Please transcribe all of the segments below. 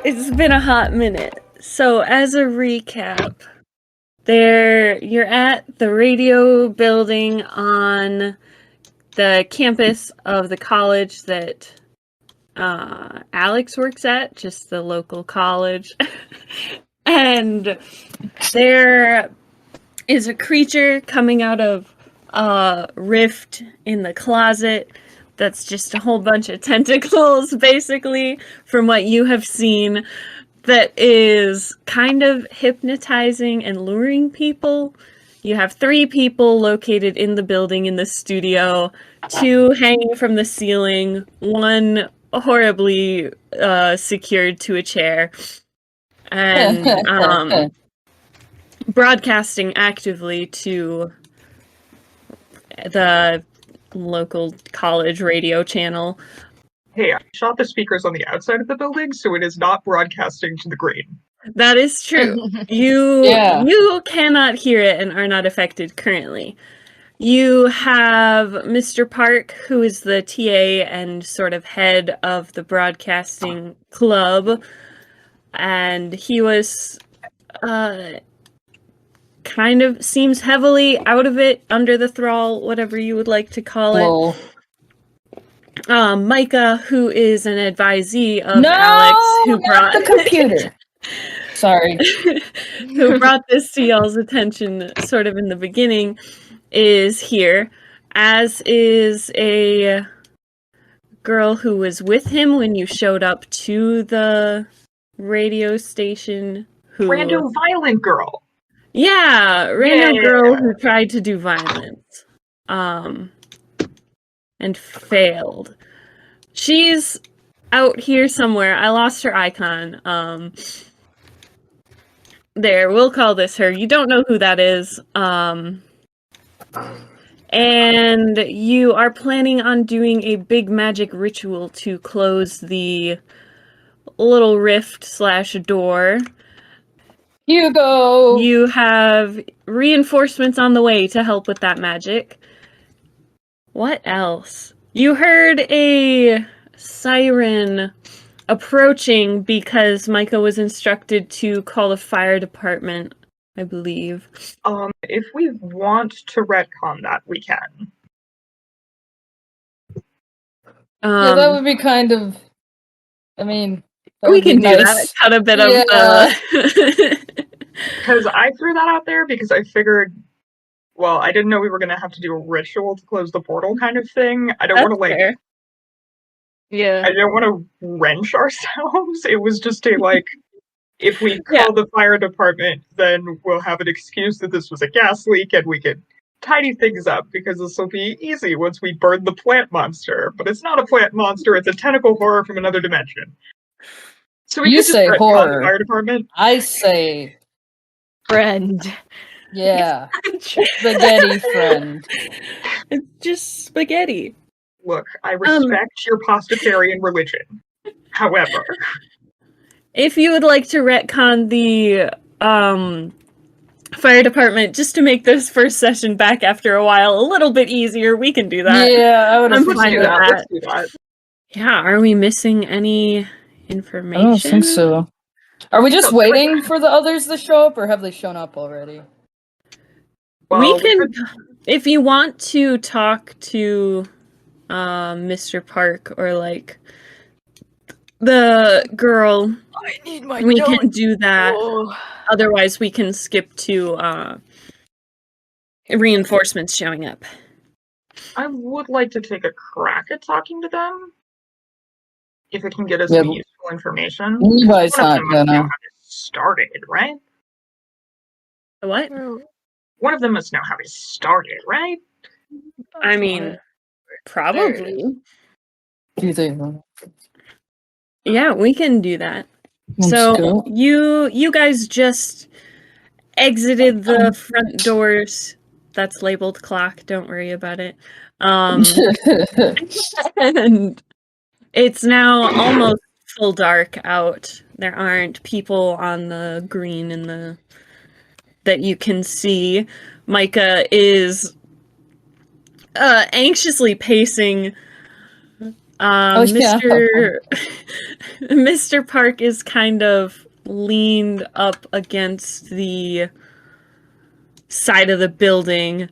It's been a hot minute. So, as a recap, you're at the radio building on the campus of the college that Alex works at, just the local college. And there is a creature coming out of a rift in the closet that's just a whole bunch of tentacles, basically, from what you have seen, that is kind of hypnotizing and luring people. You have 3 people located in the building in the studio, 2 hanging from the ceiling, 1 horribly secured to a chair, and broadcasting actively to the local college radio channel. Hey, I shot the speakers on the outside of the building, so it is not broadcasting to the green. That is true. You cannot hear it and are not affected currently. You have Mr. Park, who is the TA and sort of head of the broadcasting club, and he was kind of seems heavily out of it, under the thrall, whatever you would like to call it. Micah, who is an advisee of Alex, who brought the computer. Sorry. who brought this to y'all's attention sort of in the beginning, is here, as is a girl who was with him when you showed up to the radio station. Random violent girl. Yeah, random girl who tried to do violence. And failed. She's out here somewhere. I lost her icon. There, we'll call this her. You don't know who that is. And you are planning on doing a big magic ritual to close the little rift/door. Hugo! You have reinforcements on the way to help with that magic. What else? You heard a siren approaching because Micah was instructed to call the fire department, I believe. If we want to retcon that, we can. Yeah, that would be kind of... I mean... We can do that. Cut a bit of... Because I threw that out there because I figured... Well, I didn't know we were going to have to do a ritual to close the portal kind of thing. I don't want to, fair. Yeah. I don't want to wrench ourselves. It was just a, if we call the fire department, then we'll have an excuse that this was a gas leak and we can tidy things up, because this will be easy once we burn the plant monster. But it's not a plant monster, it's a tentacle horror from another dimension. So we You could just say retcon horror. the fire department. I say... friend. Yeah. Spaghetti friend. It's just spaghetti. Look, I respect your pastafarian religion. However... If you would like to retcon the fire department, just to make this first session back after a while a little bit easier, we can do that. Yeah, I would I'm have fine with that. Let's do that. Yeah, are we missing any information? I don't think so. Are we just waiting for the others to show up, or have they shown up already? Well, we can, if you want to talk to Mr. Park or the girl, I need my we can do that. Oh. Otherwise, we can skip to reinforcements showing up. I would like to take a crack at talking to them. If it can get us some useful information. Levi's not gonna. How it started, right? What? One of them must know how it started, right? I mean, probably. Do they? Yeah, we can do that. Let's So go. you guys just exited the front doors. That's labeled clock. Don't worry about it. And it's now almost full dark out. There aren't people on the green that you can see. Micah is anxiously pacing Yeah. Mr. Mr. Park is kind of leaned up against the side of the building.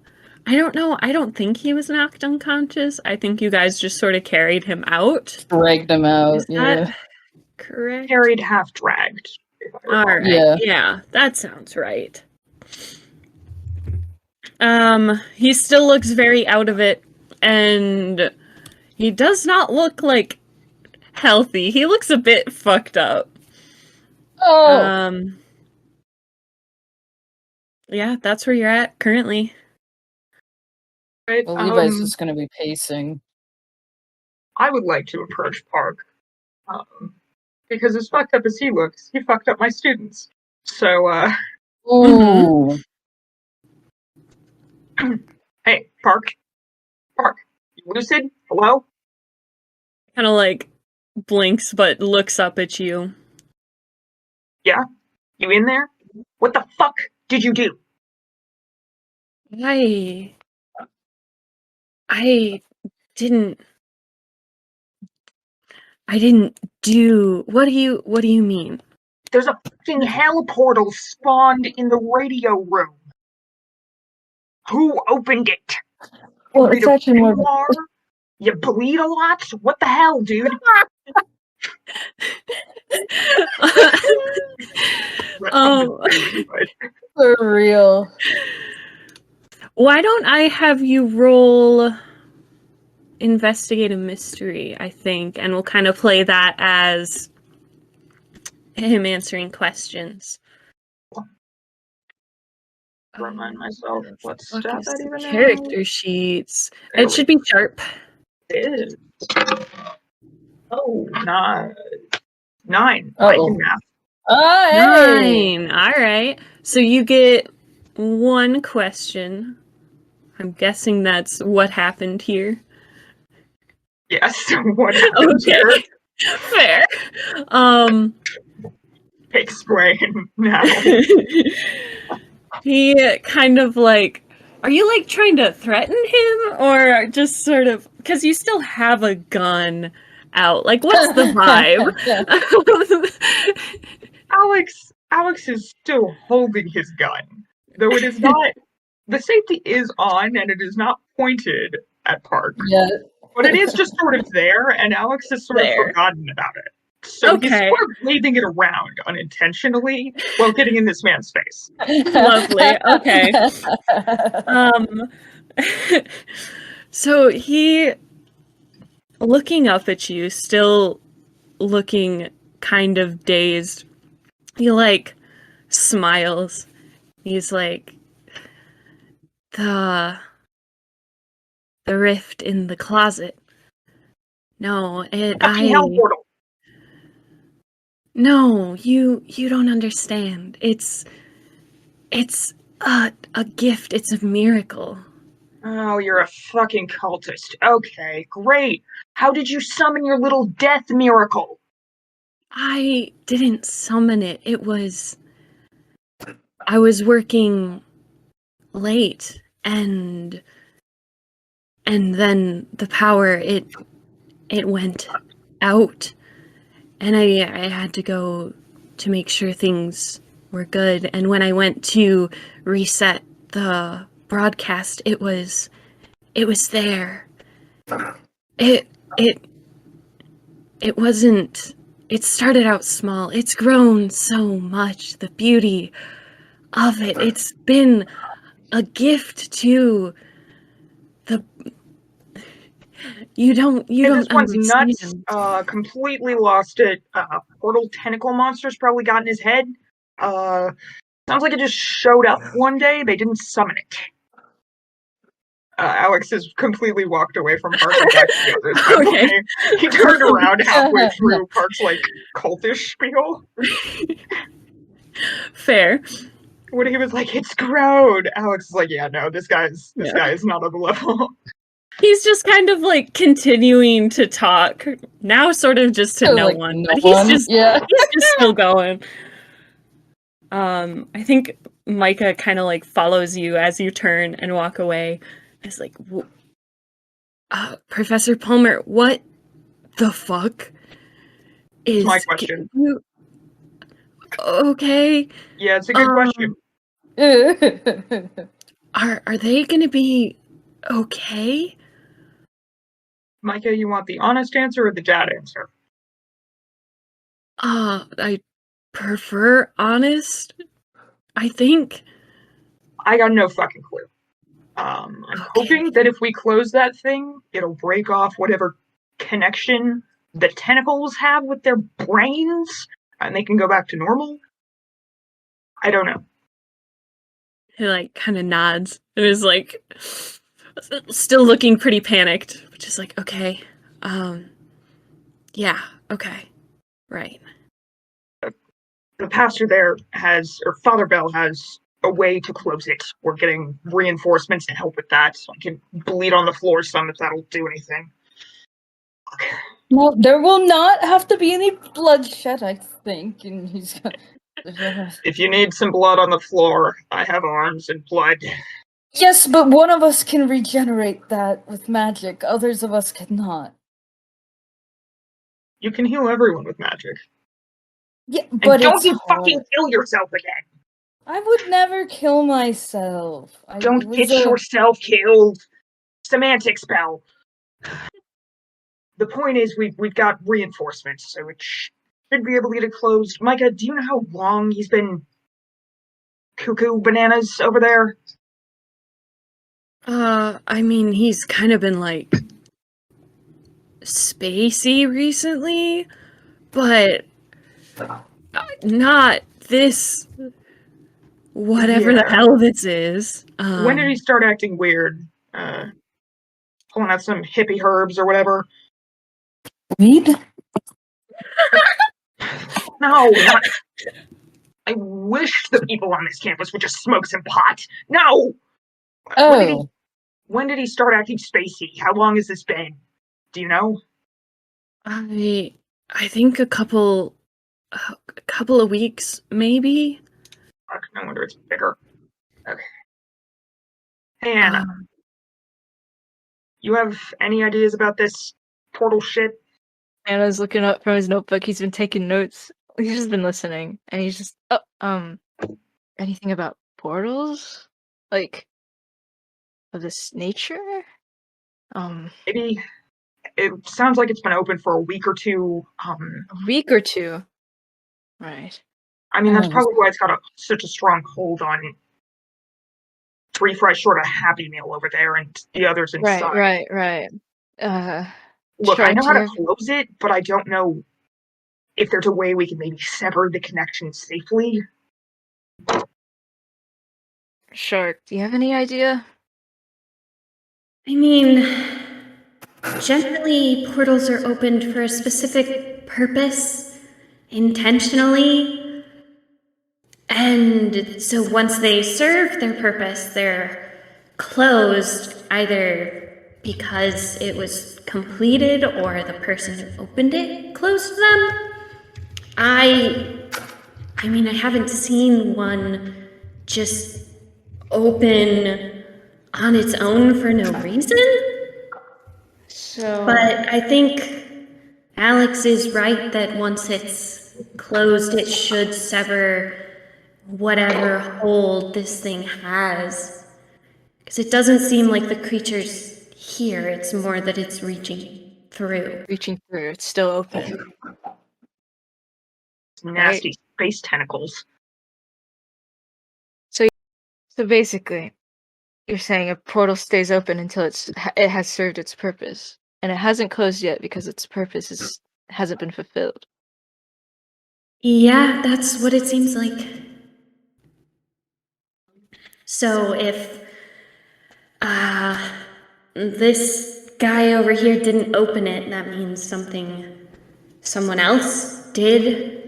I don't know. I don't think he was knocked unconscious. I think you guys just sort of carried him out. Dragged him out. Is that correct? Carried, half dragged. If I recall. All right. Yeah. Yeah, that sounds right. He still looks very out of it, and he does not look like healthy. He looks a bit fucked up. Oh. Yeah, that's where you're at currently. Right, Well, Levi's just gonna be pacing. I would like to approach Park. Because as fucked up as he looks, he fucked up my students. So, Ooh. hey, Park. Park, you lucid? Hello? Kind of like blinks but looks up at you. Yeah? You in there? What the fuck did you do? I didn't do. What do you mean? There's a fucking heliportal spawned in the radio room. Who opened it? Well, Read it's a actually more. memoir? You bleed a lot? What the hell, dude? For real. Why don't I have you roll investigate a mystery, I think, and we'll kind of play that as him answering questions. Remind myself what Fuck stat is that the even is. character sheets. There It should be sharp. It is. Oh, 9. Uh-oh. I can math. Hey! 9. All right. So you get one question. I'm guessing that's what happened here. Yes, what happened here? Fair. Explain now. He kind of like, are you like trying to threaten him or just sort of, because you still have a gun out. Like, what's the vibe? Alex is still holding his gun, though it is not. The safety is on, and it is not pointed at Park. Yeah. But it is just sort of there, and Alex has sort of forgotten about it. So he's sort of waving it around unintentionally while getting in this man's face. Lovely. Okay. So he, looking up at you, still looking kind of dazed, he like smiles. He's like, the rift in the closet. No, hell portal. No, you don't understand. It's a gift. It's a miracle. Oh, you're a fucking cultist. Okay, great. How did you summon your little death miracle? I didn't summon it. I was working late and then the power it went out and I had to go to make sure things were good, and when I went to reset the broadcast, it was there. It wasn't. It started out small. It's grown so much. The beauty of it. It's been a gift to the. You don't This one's understand. nuts. Completely lost it. Portal tentacle monster's probably got in his head. Sounds like it just showed up one day. They didn't summon it. Alex has completely walked away from Park's back to the others. Okay. He turned around halfway through Park's like cultish spiel. Fair. When he was like, "It's grown," Alex is like, "Yeah, no, this guy is not on the level." He's just kind of like continuing to talk now, sort of just to no one, but he's just still going. I think Micah kind of like follows you as you turn and walk away. It's like, Professor Palmer, what the fuck is my question. okay? Yeah, it's a good question. Are they gonna be okay? Micah, you want the honest answer or the dad answer? I prefer honest. I think. I got no fucking clue. I'm hoping that if we close that thing, it'll break off whatever connection the tentacles have with their brains, and they can go back to normal. I don't know. He like kind of nods. It was like still looking pretty panicked, which is like, okay, yeah, okay, right. The pastor there has, or Father Bell has, a way to close it. We're getting reinforcements to help with that. I can bleed on the floor some if that'll do anything. No, there will not have to be any bloodshed, I think. And he's If you need some blood on the floor, I have arms and blood. Yes, but one of us can regenerate that with magic. Others of us cannot. You can heal everyone with magic. Yeah, And but don't it's you hard. fucking kill yourself again! I would never kill myself. Don't get yourself killed! Semantic spell. The point is, we've got reinforcements, so it should be able to get it closed. Micah, do you know how long he's been cuckoo bananas over there? I mean, he's kind of been like spacey recently, but not this. Whatever the hell this is. When did he start acting weird? Pulling out some hippie herbs or whatever? Weed? No, not. I wish the people on this campus would just smoke some pot. No! Oh. When did he start acting spacey? How long has this been? Do you know? I think a couple of weeks, maybe. Fuck, no wonder it's bigger. Okay. Hey, Anna. You have any ideas about this portal shit? Anna's looking up from his notebook. He's been taking notes. He's just been listening, and he's just, anything about portals, like of this nature? Maybe it sounds like it's been open for a week or two. A week or two, right? I mean, that's probably why it's got such a strong hold on Three Fries short a Happy Meal over there, and the others inside. Right. Look, Sure, I know how do to close it, but I don't know if there's a way we can maybe sever the connection safely. Sure. Do you have any idea? I mean, generally portals are opened for a specific purpose, intentionally. And so once they serve their purpose, they're closed either because it was completed or the person who opened it closed them. I mean, I haven't seen one just open on its own for no reason. So, But I think Alex is right that once it's closed, it should sever whatever hold this thing has. Because it doesn't seem like the creature's here, it's more that it's reaching through. it's still open. Nasty space tentacles. So basically, you're saying a portal stays open until it has served its purpose, and it hasn't closed yet because its purpose hasn't been fulfilled. Yeah, that's what it seems like. So if this guy over here didn't open it, that means someone else did.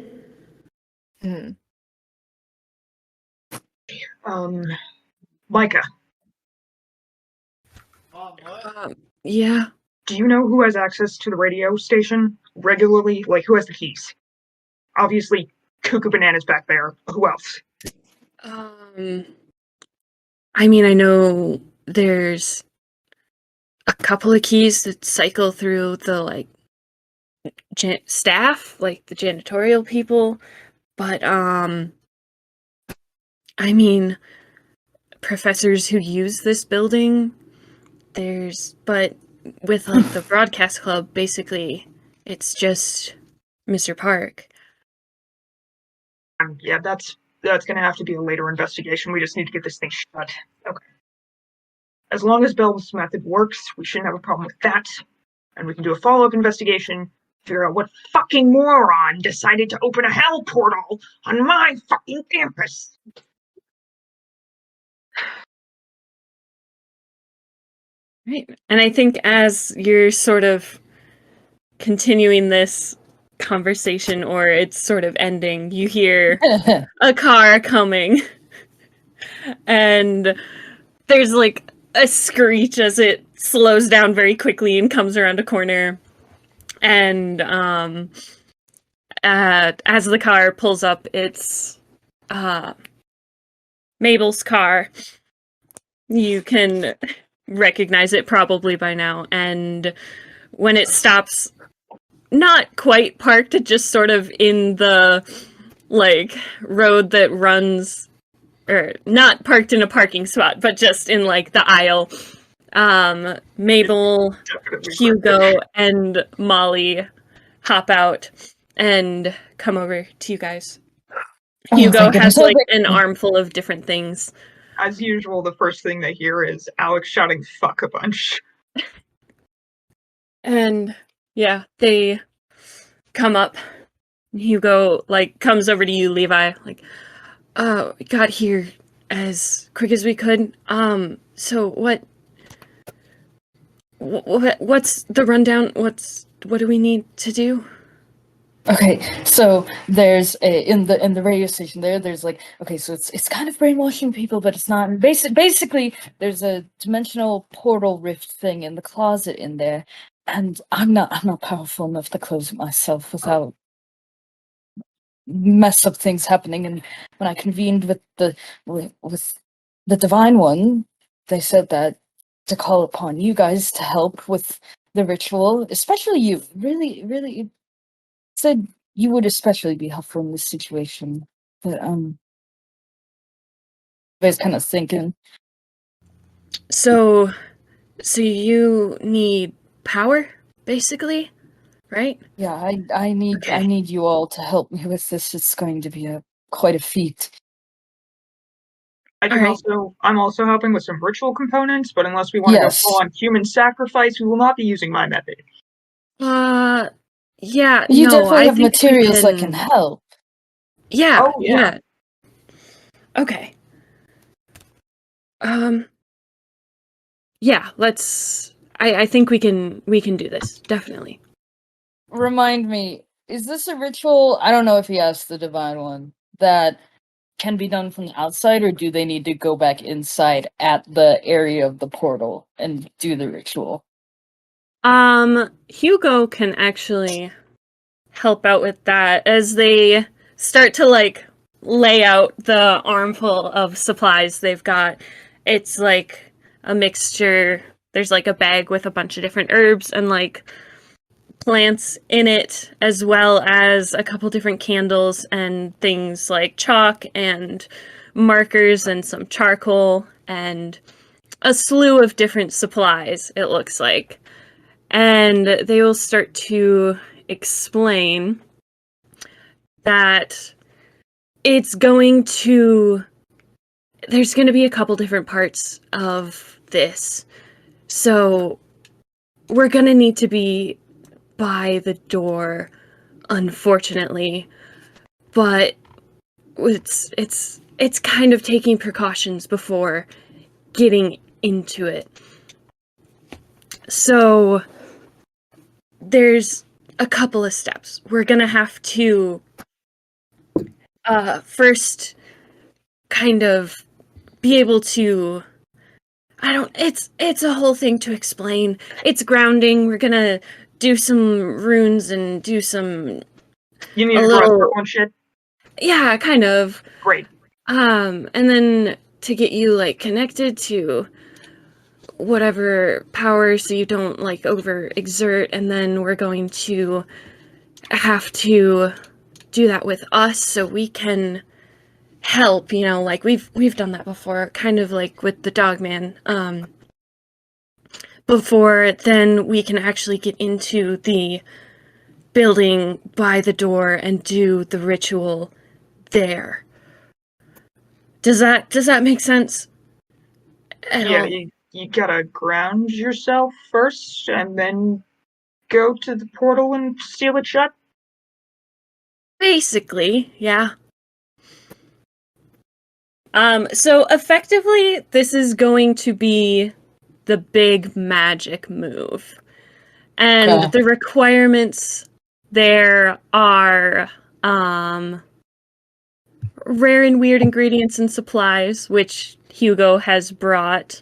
Micah, Yeah. do you know who has access to the radio station regularly? Like, who has the keys? Obviously, Cuckoo Banana's back there. Who else? I mean, I know there's a couple of keys that cycle through the staff, like the janitorial people, but I mean, professors who use this building, but with like the broadcast club, basically, it's just Mr. Park. Yeah, that's gonna have to be a later investigation. We just need to get this thing shut. Okay. As long as Bell's method works, we shouldn't have a problem with that. And we can do a follow-up investigation, figure out what fucking moron decided to open a hell portal on my fucking campus. Right. And I think as you're sort of continuing this conversation, or it's sort of ending, you hear a car coming. And there's like a screech as it slows down very quickly and comes around a corner. And as the car pulls up, it's Mabel's car. You can recognize it probably by now. And when it stops, not quite parked, just sort of in the like road that runs, or not parked in a parking spot, but just in like the aisle. Mabel, Hugo, and Molly hop out and come over to you guys. Hugo has like an armful of different things. As usual, the first thing they hear is Alex shouting "fuck" a bunch. And yeah, they come up. Hugo like comes over to you, Levi, like, we got here as quick as we could. So what's the rundown? What do we need to do? Okay, so there's in the radio station there's like, okay, so it's kind of brainwashing people, but it's not. And basically, there's a dimensional portal rift thing in the closet in there, and I'm not powerful enough to close it myself without mess up things happening. And when I convened with the Divine One, they said that to call upon you guys to help with the ritual, especially you. Really said you would especially be helpful in this situation. But I was kind of thinking. So you need power, basically, right? Yeah, I need you all to help me with this. It's going to be quite a feat. I'm also helping with some ritual components, but unless we want to go full on human sacrifice, we will not be using my method. Yeah, you definitely have materials that can help. Yeah. Oh, yeah. Okay. Yeah, let's. I think we can do this, definitely. Remind me, is this a ritual? I don't know if he asked the Divine One that can be done from the outside, or do they need to go back inside at the area of the portal and do the ritual? Hugo can actually help out with that as they start to like lay out the armful of supplies they've got. It's like a mixture. There's like a bag with a bunch of different herbs and like plants in it, as well as a couple different candles and things like chalk and markers and some charcoal and a slew of different supplies, it looks like. And they will start to explain that there's going to be a couple different parts of this. So we're going to need to be by the door, unfortunately. But it's kind of taking precautions before getting into it. So there's a couple of steps. We're gonna have to first kind of be able to it's a whole thing to explain. It's grounding. We're gonna do some runes and do some You need a little shit? Yeah, kind of. Great. And then to get you like connected to whatever power so you don't like overexert, and then we're going to have to do that with us so we can help, like we've done that before, kind of like with the Dogman. Before then we can actually get into the building by the door and do the ritual there. Does that make sense at Yeah, all? you gotta ground yourself first, and then go to the portal and seal it shut. Basically, yeah. So effectively, this is going to be the big magic move. And Okay. the requirements there are rare and weird ingredients and supplies, which Hugo has brought.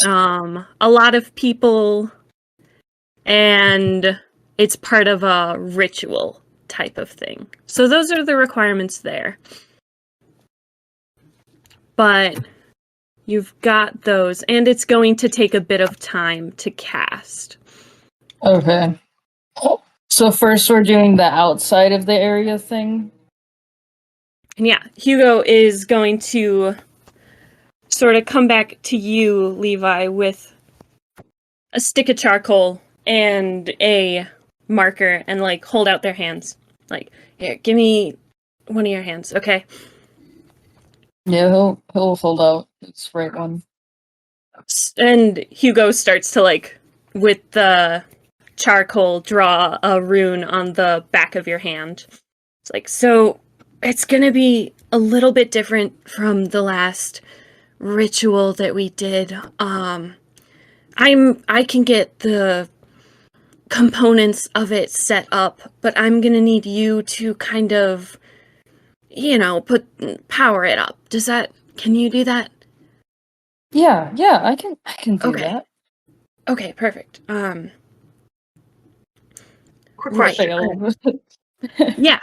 A lot of people, and it's part of a ritual type of thing. So those are the requirements there. But you've got those, and it's going to take a bit of time to cast. Okay. So first we're doing the outside of the area thing. And yeah, Hugo is going to sort of come back to you, Levi, with a stick of charcoal and a marker and like hold out their hands. Like, here, give me one of your hands, okay? Yeah, he'll hold out his right one. And Hugo starts to like, with the charcoal, draw a rune on the back of your hand. It's like, so it's gonna be a little bit different from the last ritual that we did. I can get the components of it set up, but I'm gonna need you to kind of, power it up. Can you do that? Yeah, I can do Okay. that. Okay, perfect. Quick Right. question. Yeah.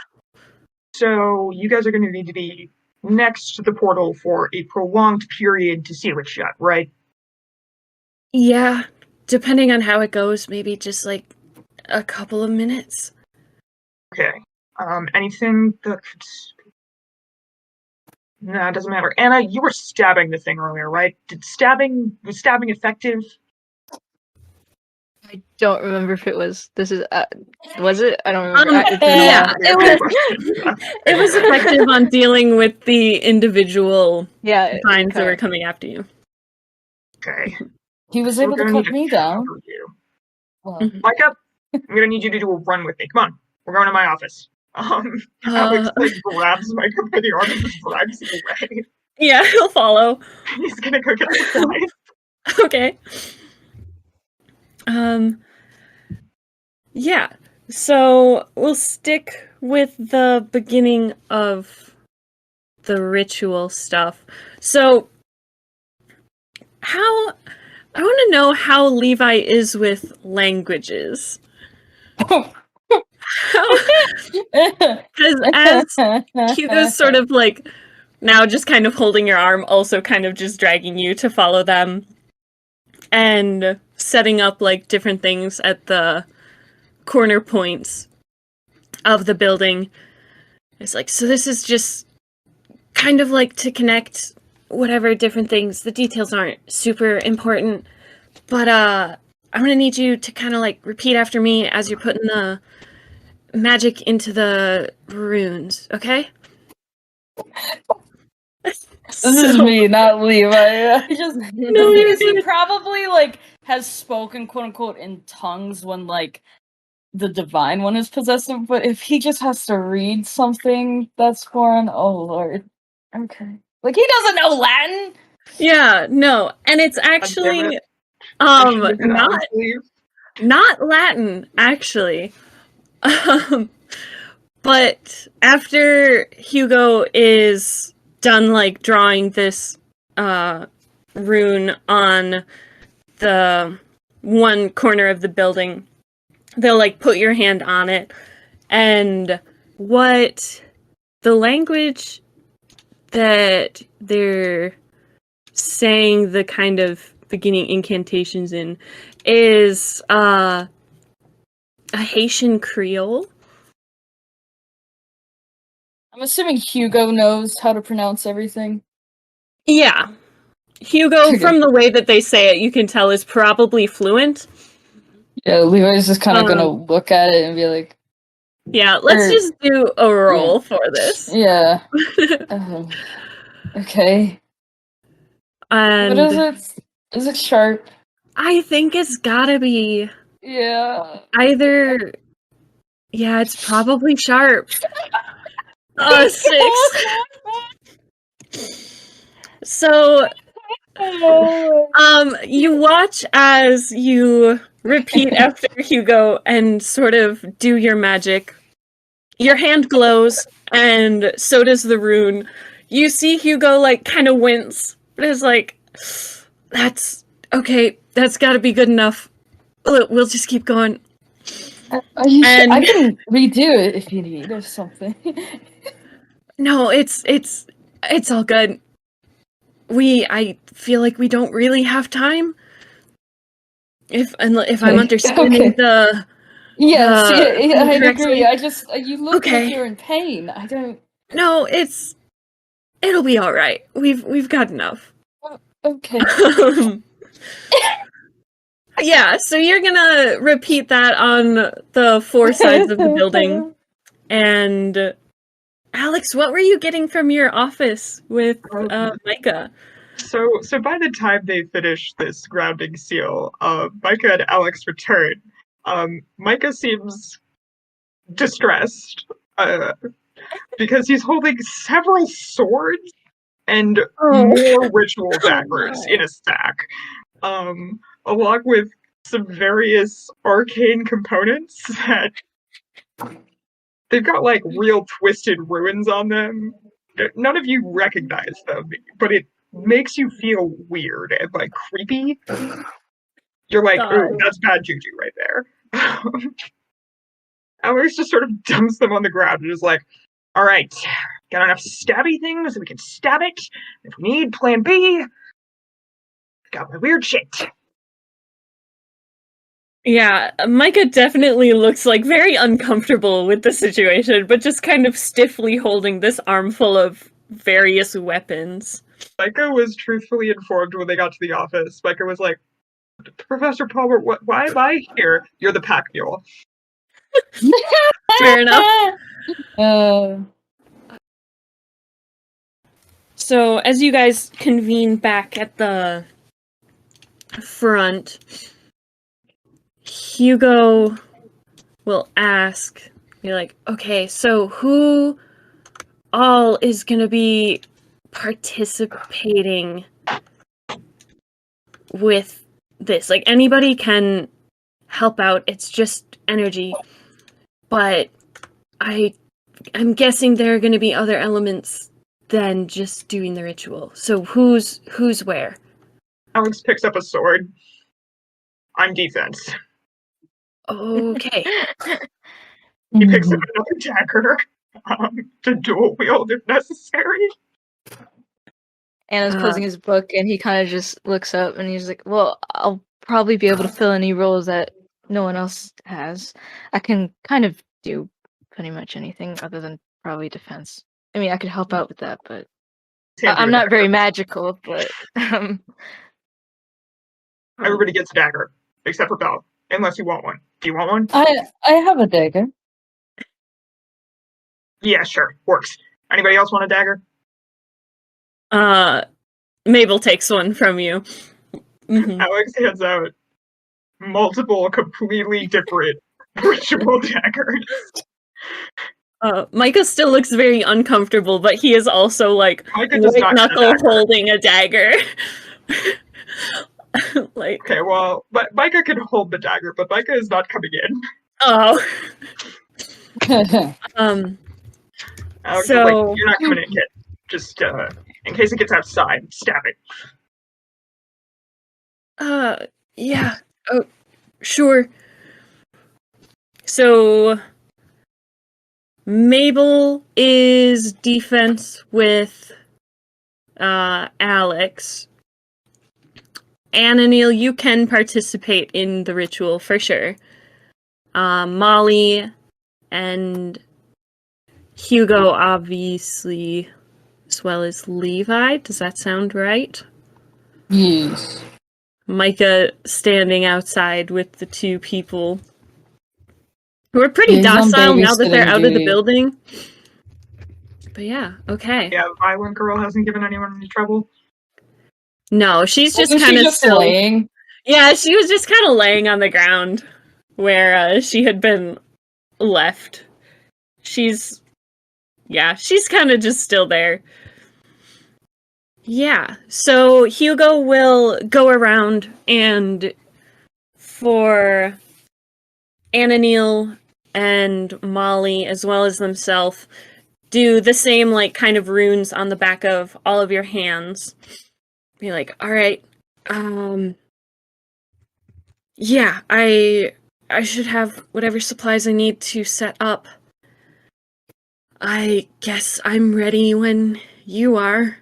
So you guys are going to need to be next to the portal for a prolonged period to seal it shut, right? Yeah. Depending on how it goes, maybe just like a couple of minutes. Okay. Anything that could... No, it doesn't matter. Anna, you were stabbing the thing earlier, right? Was stabbing effective? I don't remember if it was. This is. Was it? I don't remember. It's been a Yeah, while. it was effective on dealing with the individual Yeah. vines that okay. were coming after you. Okay. He was So we're able to gonna need cut me down. cover you. Well, Mhm. Micah, I'm gonna need you to do a run with me. Come on. We're going to my office. Alex like grabs Micah by the arm and just drags him away. Yeah, he'll follow. He's gonna go get supplies. Okay. Yeah. So we'll stick with the beginning of the ritual stuff. So I want to know how Levi is with languages. Because as Hugo's sort of like now just kind of holding your arm, also kind of just dragging you to follow them and setting up like different things at the corner points of the building. It's like, so this is just kind of like to connect whatever different things. The details aren't super important, but I'm gonna need you to kind of like repeat after me as you're putting the magic into the runes, okay? This is me, not Levi. I just No, because he you're probably like has spoken quote unquote in tongues when like the divine one is possessive, but if he just has to read something that's foreign, oh lord. Okay. Like he doesn't know Latin. Yeah, no, and it's damn actually it. I should have been not honest with you. not Latin actually. But after Hugo is done like drawing this rune on the one corner of the building, they'll like put your hand on it, and what the language that they're saying the kind of beginning incantations in is a Haitian Creole. I'm assuming Hugo knows how to pronounce everything. Yeah. Hugo, Okay. from the way that they say it, you can tell is probably fluent. Yeah, Levi's just kind of gonna Um, look at it and be like, Yeah, let's Or- just do a roll for this. yeah. Okay. What is And it? Is it sharp? I think it's gotta be Yeah. either. Yeah, it's probably sharp. 6. So, you watch as you repeat after Hugo and sort of do your magic. Your hand glows, and so does the rune. You see Hugo, like, kind of wince, but it's like, that's okay, that's gotta be good enough. We'll just keep going. Are you sure? I And- can redo it if you need or something. No, it's all good. I feel like we don't really have time. If I'm Okay, understanding okay. the Yes, yeah, I correctly. agree. I just you look Okay. like you're in pain. I don't. No, it'll be all right. We've got enough. Okay. Yeah, so you're gonna repeat that on the 4 sides of the building. And Alex, what were you getting from your office with Micah? So by the time they finish this grounding seal, Micah and Alex return. Micah seems distressed because he's holding several swords and more ritual daggers in a stack, along with some various arcane components that they've got like real twisted ruins on them. None of you recognize them, but it makes you feel weird and like creepy. You're like, ooh, that's bad juju right there. Alex just sort of dumps them on the ground and is like, all right, got enough stabby things so we can stab it. If we need plan B, got my weird shit. Yeah, Micah definitely looks like very uncomfortable with the situation, but just kind of stiffly holding this armful of various weapons. Micah was truthfully informed when they got to the office. Micah was like, Professor Palmer, why am I here? You're the pack mule. Fair enough. So, as you guys convene back at the front, Hugo will ask, you're like, okay, so who all is gonna be participating with this? Like, anybody can help out, it's just energy. But I'm guessing there are gonna be other elements than just doing the ritual. So who's where? Alex picks up a sword. I'm defense. Okay. He picks up another dagger to dual wield if necessary. Anna's closing his book, and he kind of just looks up, and he's like, well, I'll probably be able to fill any roles that no one else has. I can kind of do pretty much anything other than probably defense. I mean, I could help out with that, but I'm not very magical, but... Everybody gets a dagger, except for Belle, unless you want one. Do you want one? I have a dagger. Yeah, sure. Works. Anybody else want a dagger? Mabel takes one from you. Mm-hmm. Alex hands out multiple completely different ritual daggers. Micah still looks very uncomfortable, but he is also like Micah does white not get a knuckle dagger. holding a dagger. Like, Okay, well, but Micah can hold the dagger, but Micah is not coming in. oh. Alex So- is like, you're not coming in, kid. Just in case it gets outside, stab it. Yeah. Oh, sure. So Mabel is defense with Alex. Ananil, you can participate in the ritual for sure. Molly and Hugo, obviously, as well as Levi. Does that sound right? Yes. Micah standing outside with the two people who are pretty Yeah, he's on docile now that they're babysitting out of the duty. building. But yeah, okay. Yeah, Violent Girl hasn't given anyone any trouble. No, she's just Wasn't kind she of just still. laying? Yeah, she was just kind of laying on the ground where she had been left. She's kind of just still there. Yeah, so Hugo will go around and for Ananil and Molly, as well as themselves, do the same, like, kind of runes on the back of all of your hands. Be like, alright, yeah, I should have whatever supplies I need to set up. I guess I'm ready when you are.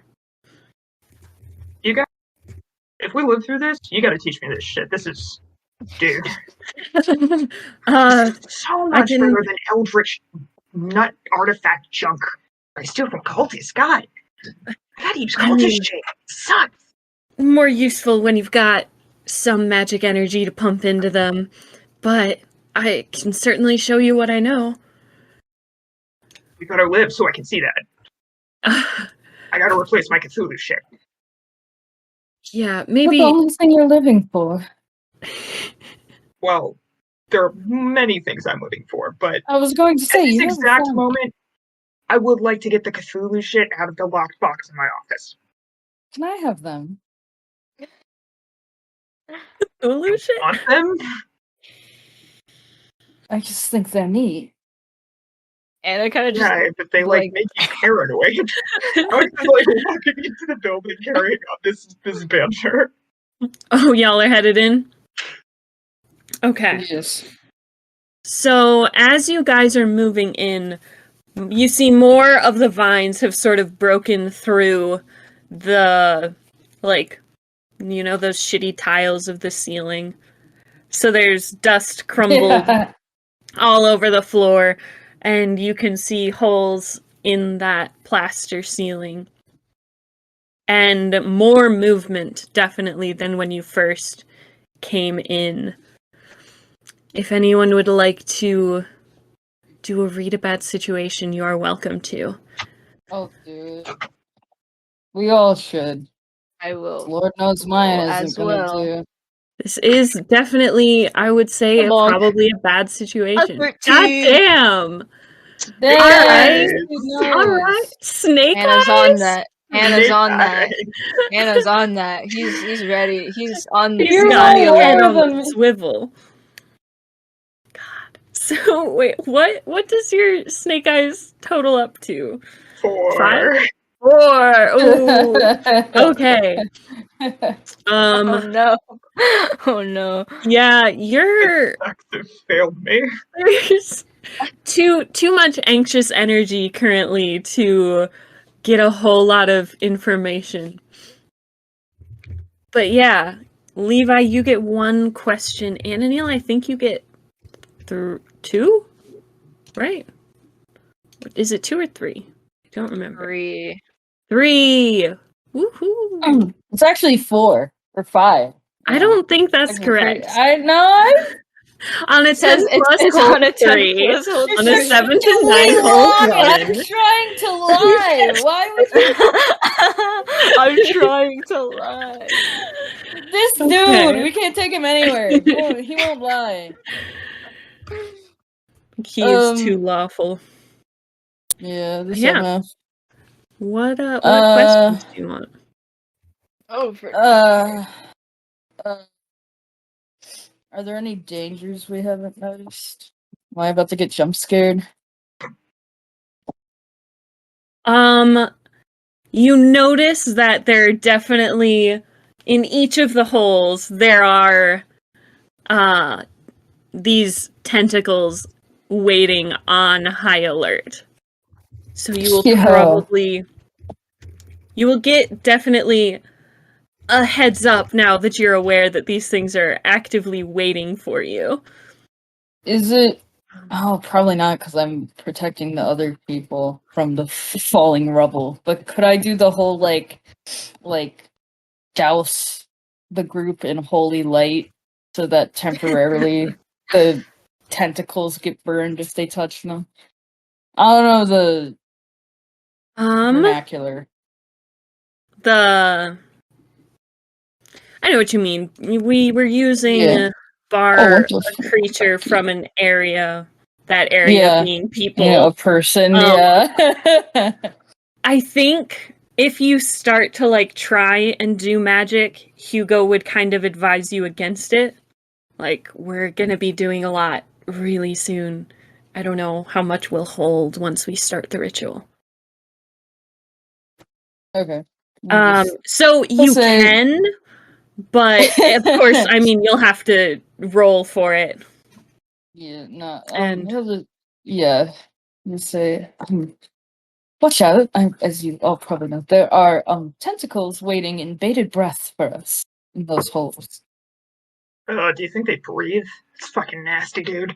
You guys, if we live through this, you gotta teach me this shit. This is, dude, so much better than eldritch nut artifact junk. I steal from cultists. God, I gotta use cultist shit. It sucks. More useful when you've got some magic energy to pump into them, but I can certainly show you what I know. We gotta live so I can see that. I gotta replace my Cthulhu shit. Yeah, What's maybe. the only thing you're living for? Well, there are many things I'm living for, but I was going to at say, this you have a exact phone. moment, I would like to get the Cthulhu shit out of the locked box in my office. Can I have them? Cthulhu shit? Want them? I just think they're neat. Anna kind of just Yeah, but they like- make you paranoid. I was just like walking into the building carrying on this banter. Oh, y'all are headed in? Okay. Yes. So, as you guys are moving in, you see more of the vines have sort of broken through the, like, you know, those shitty tiles of the ceiling. So there's dust crumbled Yeah. all over the floor, and you can see holes in that plaster ceiling. And more movement, definitely, than when you first came in. If anyone would like to do a read a bad situation, you are welcome to. Oh, dude. We all should. I will. Lord knows mine Well, isn't as gonna well. do. This is definitely, I would say, Come on. probably a bad situation. God 13. damn! Dang, Alright. dude knows. Alright, Snake Anna's Eyes? on that. Anna's on that. Snake Anna's on that. He's ready. He's on. He's You're got my your head lord on of the them. swivel. God. So, wait, what does your Snake Eyes total up to? 4. 5? 4! Ooh, okay. Oh no. Oh no. Yeah, you're... Sucks, it failed me. There's too much anxious energy currently to get a whole lot of information. But yeah, Levi, you get 1 question. Ananil, I think you get 2? Right? Is it 2 or 3? I don't remember. 3. 3! Woohoo! It's actually 4 or 5. I don't think that's Okay, correct. I know. On a 10 plus it's hold on a 10 3, plus hold on a three. 7 to Too 9 hold long, and I'm 1. trying to lie. Why would you? I'm trying to lie. This dude, Okay. we can't take him anywhere. He won't lie. He is too lawful. Yeah, this Yeah. MF. What questions do you want? Oh, for Are there any dangers we haven't noticed? Am I about to get jump scared? You notice that there are definitely, in each of the holes, there are, these tentacles waiting on high alert. So you will you will get definitely a heads up now that you're aware that these things are actively waiting for you. Is it Oh, probably not, because I'm protecting the other people from the falling rubble. But could I do the whole, like, douse the group in holy light so that temporarily the tentacles get burned if they touch them? I don't know the vernacular. I know what you mean. We were using Yeah. bar what the a creature from an area, that area Yeah. being people. Yeah, a person, Um, yeah. I think if you start to like try and do magic, Hugo would kind of advise you against it. Like, we're gonna be doing a lot really soon. I don't know how much we'll hold once we start the ritual. Okay. So you can, but of course, I mean, you'll have to roll for it. Yeah, no, And yeah, you say, watch out, as you all probably know, there are, tentacles waiting in bated breath for us in those holes. Do you think they breathe? It's fucking nasty, dude.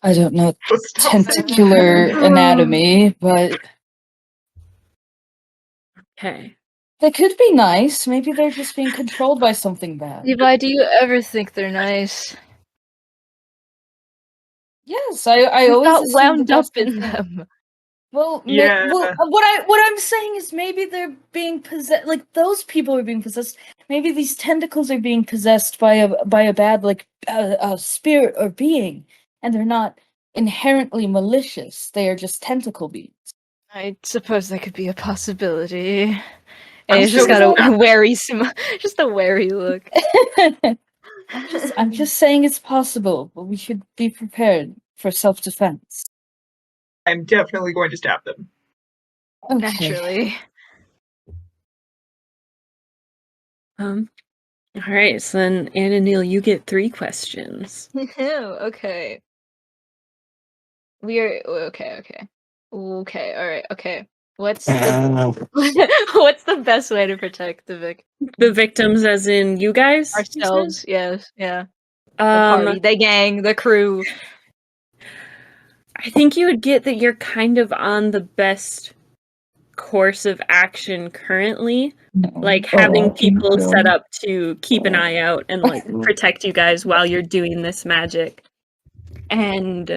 I don't know Those stuff- tentacular anatomy, but okay. they could be nice. Maybe they're just being controlled by something bad. Levi, do you ever think they're nice? Yes, I You always got assumed wound that that's up in the thing. them. Well, Yeah. what I'm saying is maybe they're being possessed. Like those people are being possessed. Maybe these tentacles are being possessed by a bad a spirit or being, and they're not inherently malicious. They are just tentacle beings. I suppose that could be a possibility. And I'm it's just so- got a wary, just a wary look. I'm just saying it's possible, but we should be prepared for self-defense. I'm definitely going to stab them. Okay. Naturally. All right, so then Anna Neil, you get 3 questions. Okay. We are okay. Okay, alright, okay. What's the what's the best way to protect the The victims as in you guys? you said? ourselves? Yes, yeah. The party, the gang, the crew. I think you would get that you're kind of on the best course of action currently. Like having people set up to keep an eye out and like protect you guys while you're doing this magic. And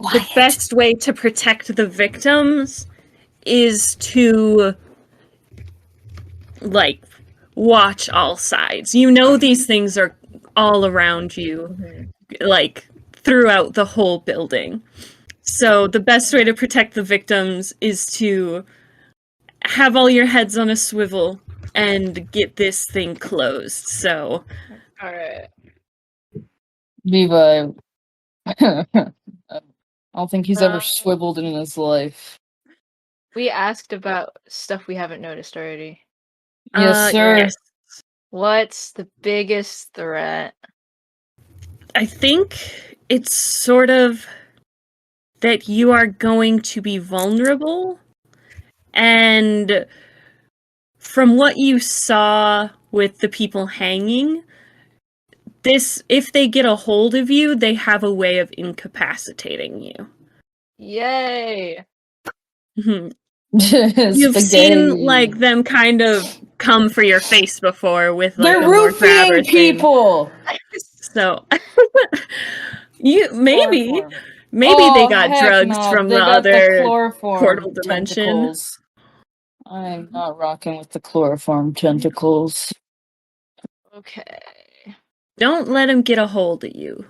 the best way to protect the victims is to like watch all sides. You know these things are all around you, like throughout the whole building. So the best way to protect the victims is to have all your heads on a swivel and get this thing closed. So Alright. Levi, I don't think he's ever swiveled in his life. We asked about stuff we haven't noticed already. Yes, sir. yes. What's the biggest threat? I think it's sort of that you are going to be vulnerable. And from what you saw with the people hanging, if they get a hold of you, they have a way of incapacitating you. Yay! You've seen like them kind of come for your face before with like They're a more grabber roofing thing. people. So maybe Chloroform. they got heck drugs no. from They the got other chloroform portal dimension. tentacles. I'm not rocking with the chloroform tentacles. Okay. Don't let them get a hold of you.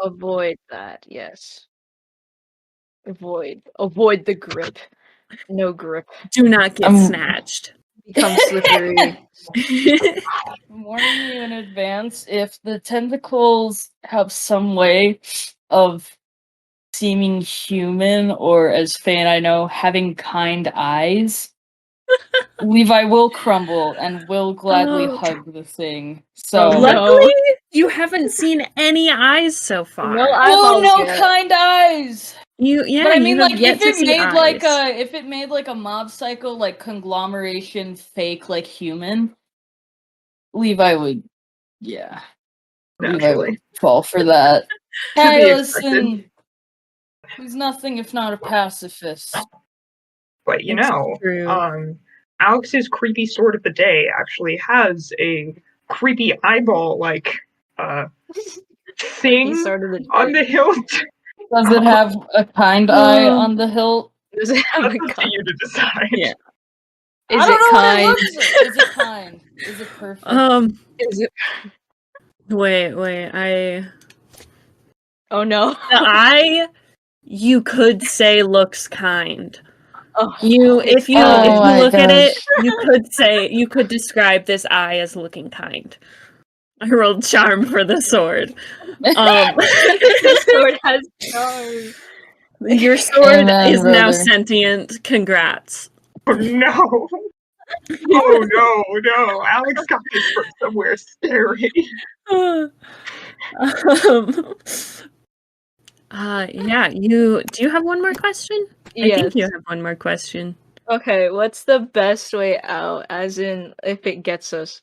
Avoid that, yes. Avoid the grip. No grip. Do not get snatched. Become slippery. I'm warning you in advance, if the tentacles have some way of seeming human, or as Faye and I know, having kind eyes, Levi will crumble and will gladly Oh. hug the thing. So Oh, no. Luckily, you haven't seen any eyes so far. No oh eyeballs no, yet. kind eyes. But I mean, you have like yet if to it see made like eyes. if it made like a mob psycho like conglomeration fake like human, Levi would, yeah, Levi Naturally. would fall for that. Hey, be listen. Who's nothing if not a pacifist? But It's true. Alex's creepy sword of the day actually has a creepy eyeball like thing Started the on the hilt. Does it have a kind eye on the hilt? Does it have That's a up to kind? you to decide. Yeah. Is I don't it know kind? what it looks like. Is it kind? Is it perfect? Is it? Wait, Oh no. the eye, you could say looks kind. Oh, If you my look at it, gosh. you could describe this eye as looking kind. I rolled charm for the sword. the sword has charm. Your sword Amen, is now brother. sentient. Congrats. Oh no. Oh no. Alex got this from somewhere scary. Yeah, do you have one more question? I think you Yes. have one more question. Okay, what's the best way out? As in, if it gets us.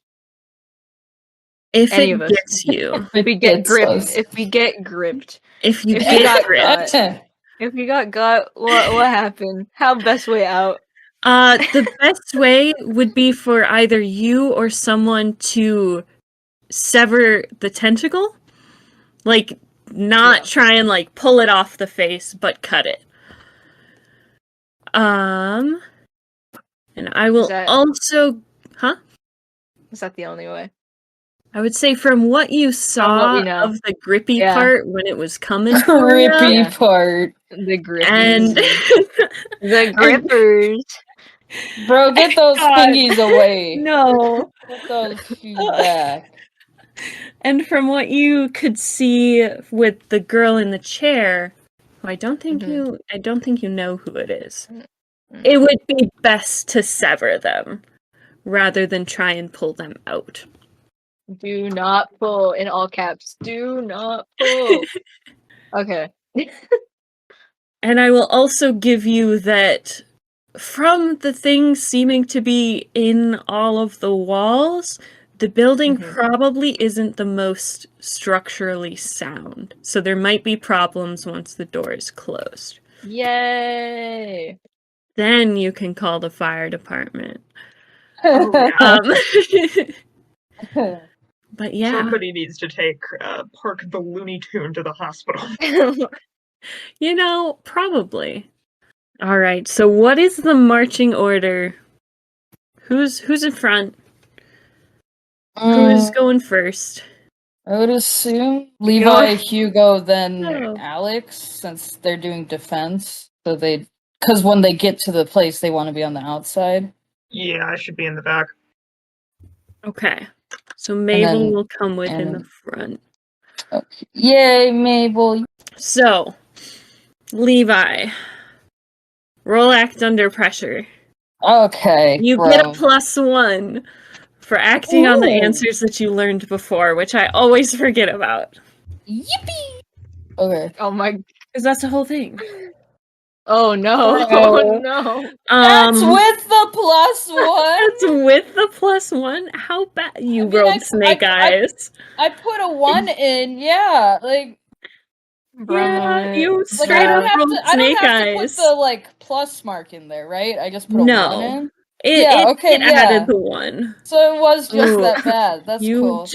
If Any it of us. gets you, If we get Gets gripped. us. If we get gripped. if you If we get got gripped, got. If we got, what happened? How best way out? the best way would be for either you or someone to sever the tentacle, like not try and like pull it off the face, but cut it. And I will also, Is that the only way? I would say from what you saw we know. of the grippy Yeah. part when it was coming for you, Grippy Yeah. part. The grippers. and the grippers. Bro, get those God. fingies away. no. Get those shoes back. And from what you could see with the girl in the chair, who I don't think you know who it is. It would be best to sever them rather than try and pull them out. Do not pull, in all caps. Do not pull. Okay. And I will also give you that from the things seeming to be in all of the walls, the building probably isn't the most structurally sound. So there might be problems once the door is closed. Yay! Then you can call the fire department. But yeah. Somebody needs to take Park the Looney Tune to the hospital. Probably. All right. So what is the marching order? Who's in front? Who's going first? I would assume Levi, Hugo, then Alex, since they're doing defense. So because when they get to the place, they want to be on the outside. Yeah, I should be in the back. Okay. So Mabel will come with in the front. Okay. Yay, Mabel. So, Levi, roll act under pressure. Okay. You get a +1 for acting on the answers that you learned before, which I always forget about. Yippee! Okay. Oh my... Because that's the whole thing. Oh no. Oh no. That's with the +1? That's with the +1? How bad? You rolled snake eyes. I put a 1 in, yeah. Like... Yeah, you Like, straight up rolled snake I don't have eyes. to put the, plus mark in there, right? I just put a 1 in? It added the 1. So it was just that bad. That's cool.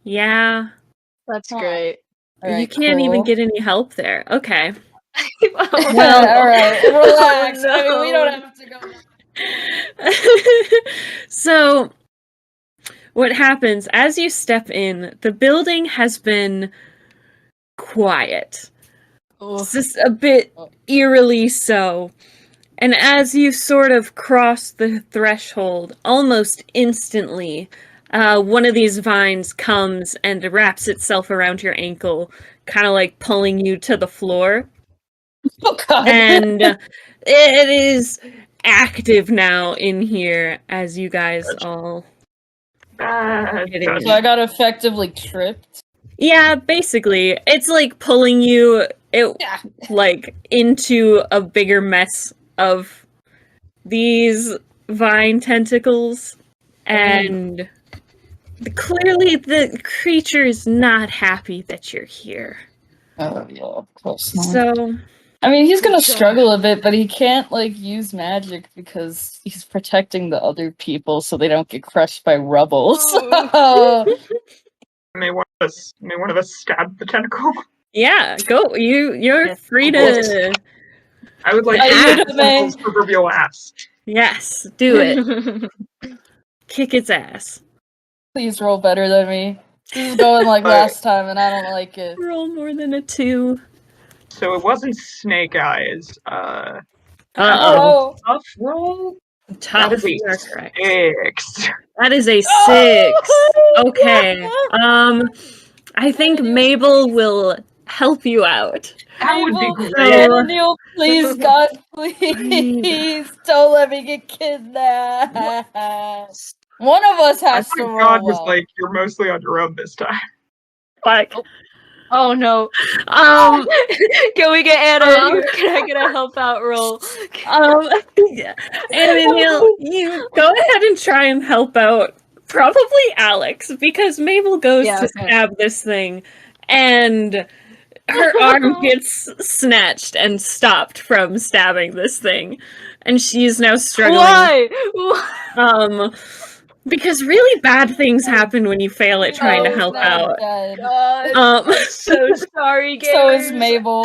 Yeah. That's great. Right, you can't even get any help there. Okay. Well, alright. Relax. I mean, we don't have to go. So, what happens as you step in, the building has been quiet. It's just a bit eerily so. And as you sort of cross the threshold, almost instantly, one of these vines comes and wraps itself around your ankle, kind of like pulling you to the floor. Oh, God. And it is active now in here as you guys all... So I got effectively tripped? Yeah, basically. It's like pulling you like into a bigger mess of these vine tentacles. And Clearly, the creature is not happy that you're here. Oh yeah, of course not. So, I mean, he's gonna struggle a bit, but he can't like use magic because he's protecting the other people so they don't get crushed by rubble. So May one of us stab the tentacle? yeah, go. You're Yes. free to. I would like Are to you stab the the tentacle's man? proverbial ass. Yes, do it. Kick its ass. please roll better than me. This is going like last time, and I don't like it. Roll more than a 2. So it wasn't Snake Eyes. Uh-oh. Oh, Tough roll? Tough. That is You are correct. 6. That is a 6. Okay. I think Mabel will help you out. That would be Mabel, great. Daniel, please, God, please, don't let me get kidnapped. One of us I has to thought roll God was well. like, you're mostly on your own this time. Like, Oh no. Can we get Anna in here? Can I get a help out roll? yeah. And you go ahead and try and help out probably Alex, because Mabel goes Yeah, to okay. stab this thing, and her arm gets snatched and stopped from stabbing this thing, and she is now struggling. Why? Because really bad things happen when you fail at trying to No, help not out. dead. God, Um, I'm so sorry, gamers. So is Mabel.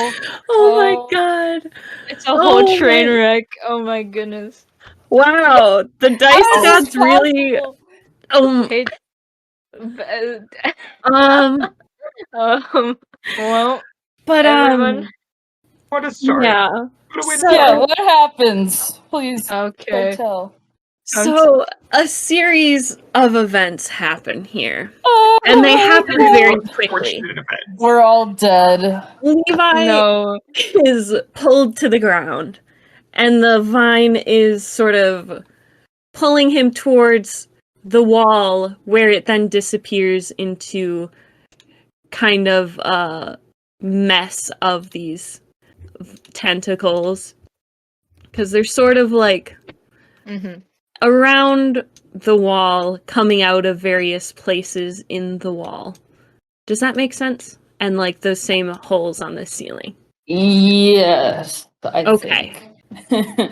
Oh my god! It's a whole Oh train my- wreck. Oh my goodness. Wow, the dice How is this gods really. possible? Hey. Well, But everyone. What a start. yeah. What a way to So- Yeah, start. what happens? Please, go Okay. tell. So a series of events happen here, Oh, and they happen no. very quickly. Fortunate event. We're all dead. Levi No. is pulled to the ground, and the vine is sort of pulling him towards the wall, where it then disappears into kind of a mess of these tentacles, because they're sort of like Mm-hmm. around the wall, coming out of various places in the wall. Does that make sense? And like those same holes on the ceiling. Yes. Okay. think.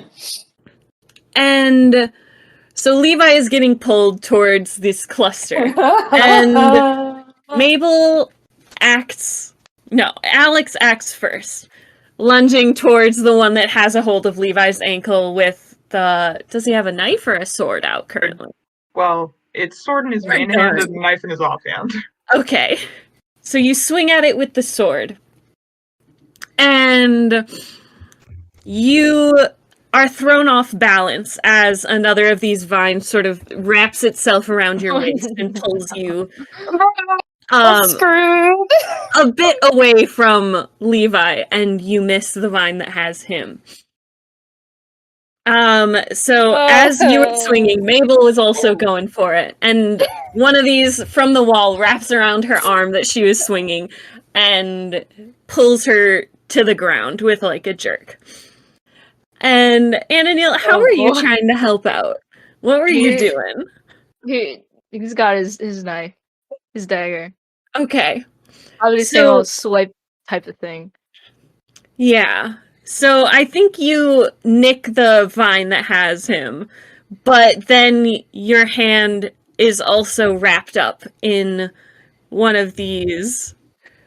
And so Levi is getting pulled towards this cluster. And Mabel Alex acts first, lunging towards the one that has a hold of Levi's ankle with does he have a knife or a sword out currently? Well, it's sword in his main hand and knife in his offhand. Okay. So you swing at it with the sword. And you are thrown off balance as another of these vines sort of wraps itself around your waist and pulls you Screwed. a bit away from Levi, and you miss the vine that has him. So as you were swinging, Mabel was also going for it, and one of these from the wall wraps around her arm that she was swinging and pulls her to the ground with like a jerk. And Ananil, how were you trying to help out? What were you doing? He's got his knife, his dagger. Okay. Probably the same old swipe type of thing. Yeah. So I think you nick the vine that has him, but then your hand is also wrapped up in one of these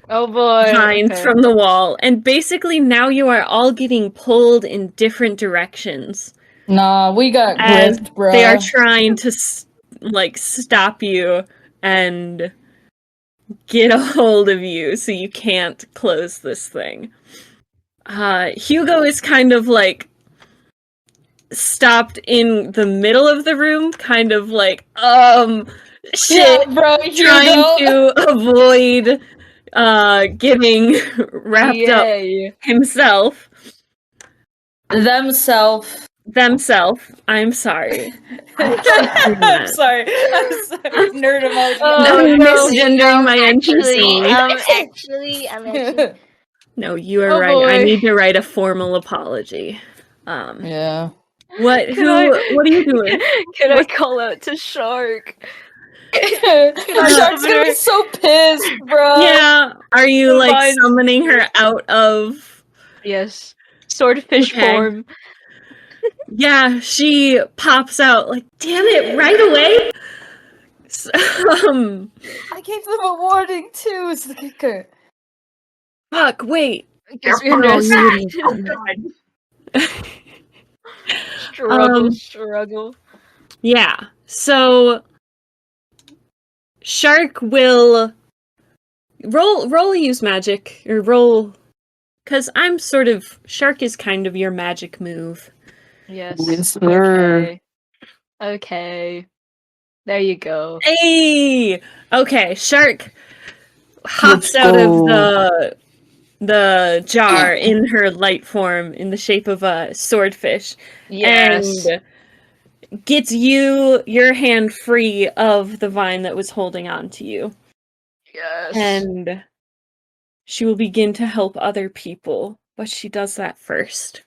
vines from the wall. And basically now you are all getting pulled in different directions. Nah, we got gripped, bro. They are trying to stop you and get a hold of you so you can't close this thing. Hugo is kind of like stopped in the middle of the room, kind of like, shit, yeah, bro, trying to avoid getting wrapped up himself. Themself. I'm sorry. I'm sorry. Nerd emoji. I'm misgendering my NPC. Actually. No, you are right. I need to write a formal apology. Yeah. What are you doing? Can I call out to Shark? Shark's gonna be so pissed, bro. Yeah. Are you like Fine. summoning her out of? Yes. Swordfish Okay. form. Yeah, she pops out like, damn it, right away. So, I gave them a warning too. It's the kicker. fuck, wait. Guess we They're underestimated. Oh god. Struggle, Um, struggle. Yeah. So Shark will roll use magic or roll cuz I'm sort of Shark is kind of your magic move. Yes. Yes, sir. Okay. Okay. There you go. Hey. Okay, Shark hops Let's out go. of the jar in her light form in the shape of a swordfish Yes. and gets your hand free of the vine that was holding on to you. Yes. And she will begin to help other people, but she does that first.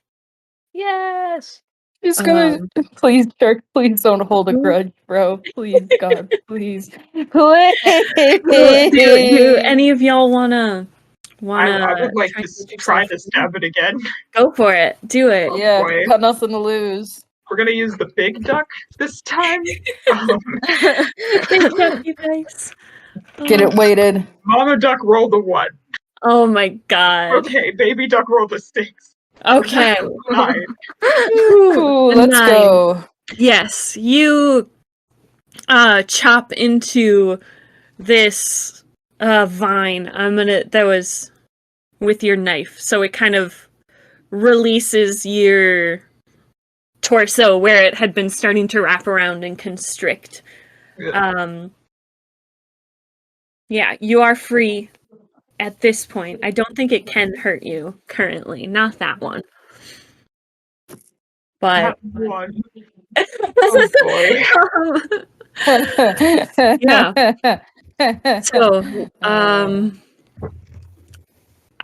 Yes. She's gonna please, Shark. Please don't hold a Hmm? grudge, bro. Please, God, please, please. Do any of y'all wanna I would like try to to get try yourself to free? stab it again. Go for it. Do it. Yeah, boy. got nothing to lose. We're gonna use the big duck this time. Big ducky dice. Get it weighted. Mama duck rolled a 1. Oh my god. Okay, baby duck rolled a 6. Okay. 9. Ooh, A let's 9. go. Yes, you chop into this vine. That was with your knife. So it kind of releases your torso where it had been starting to wrap around and constrict. Yeah. Yeah, you are free at this point. I don't think it can hurt you currently. Not that one. But That one. Oh boy. Yeah. So,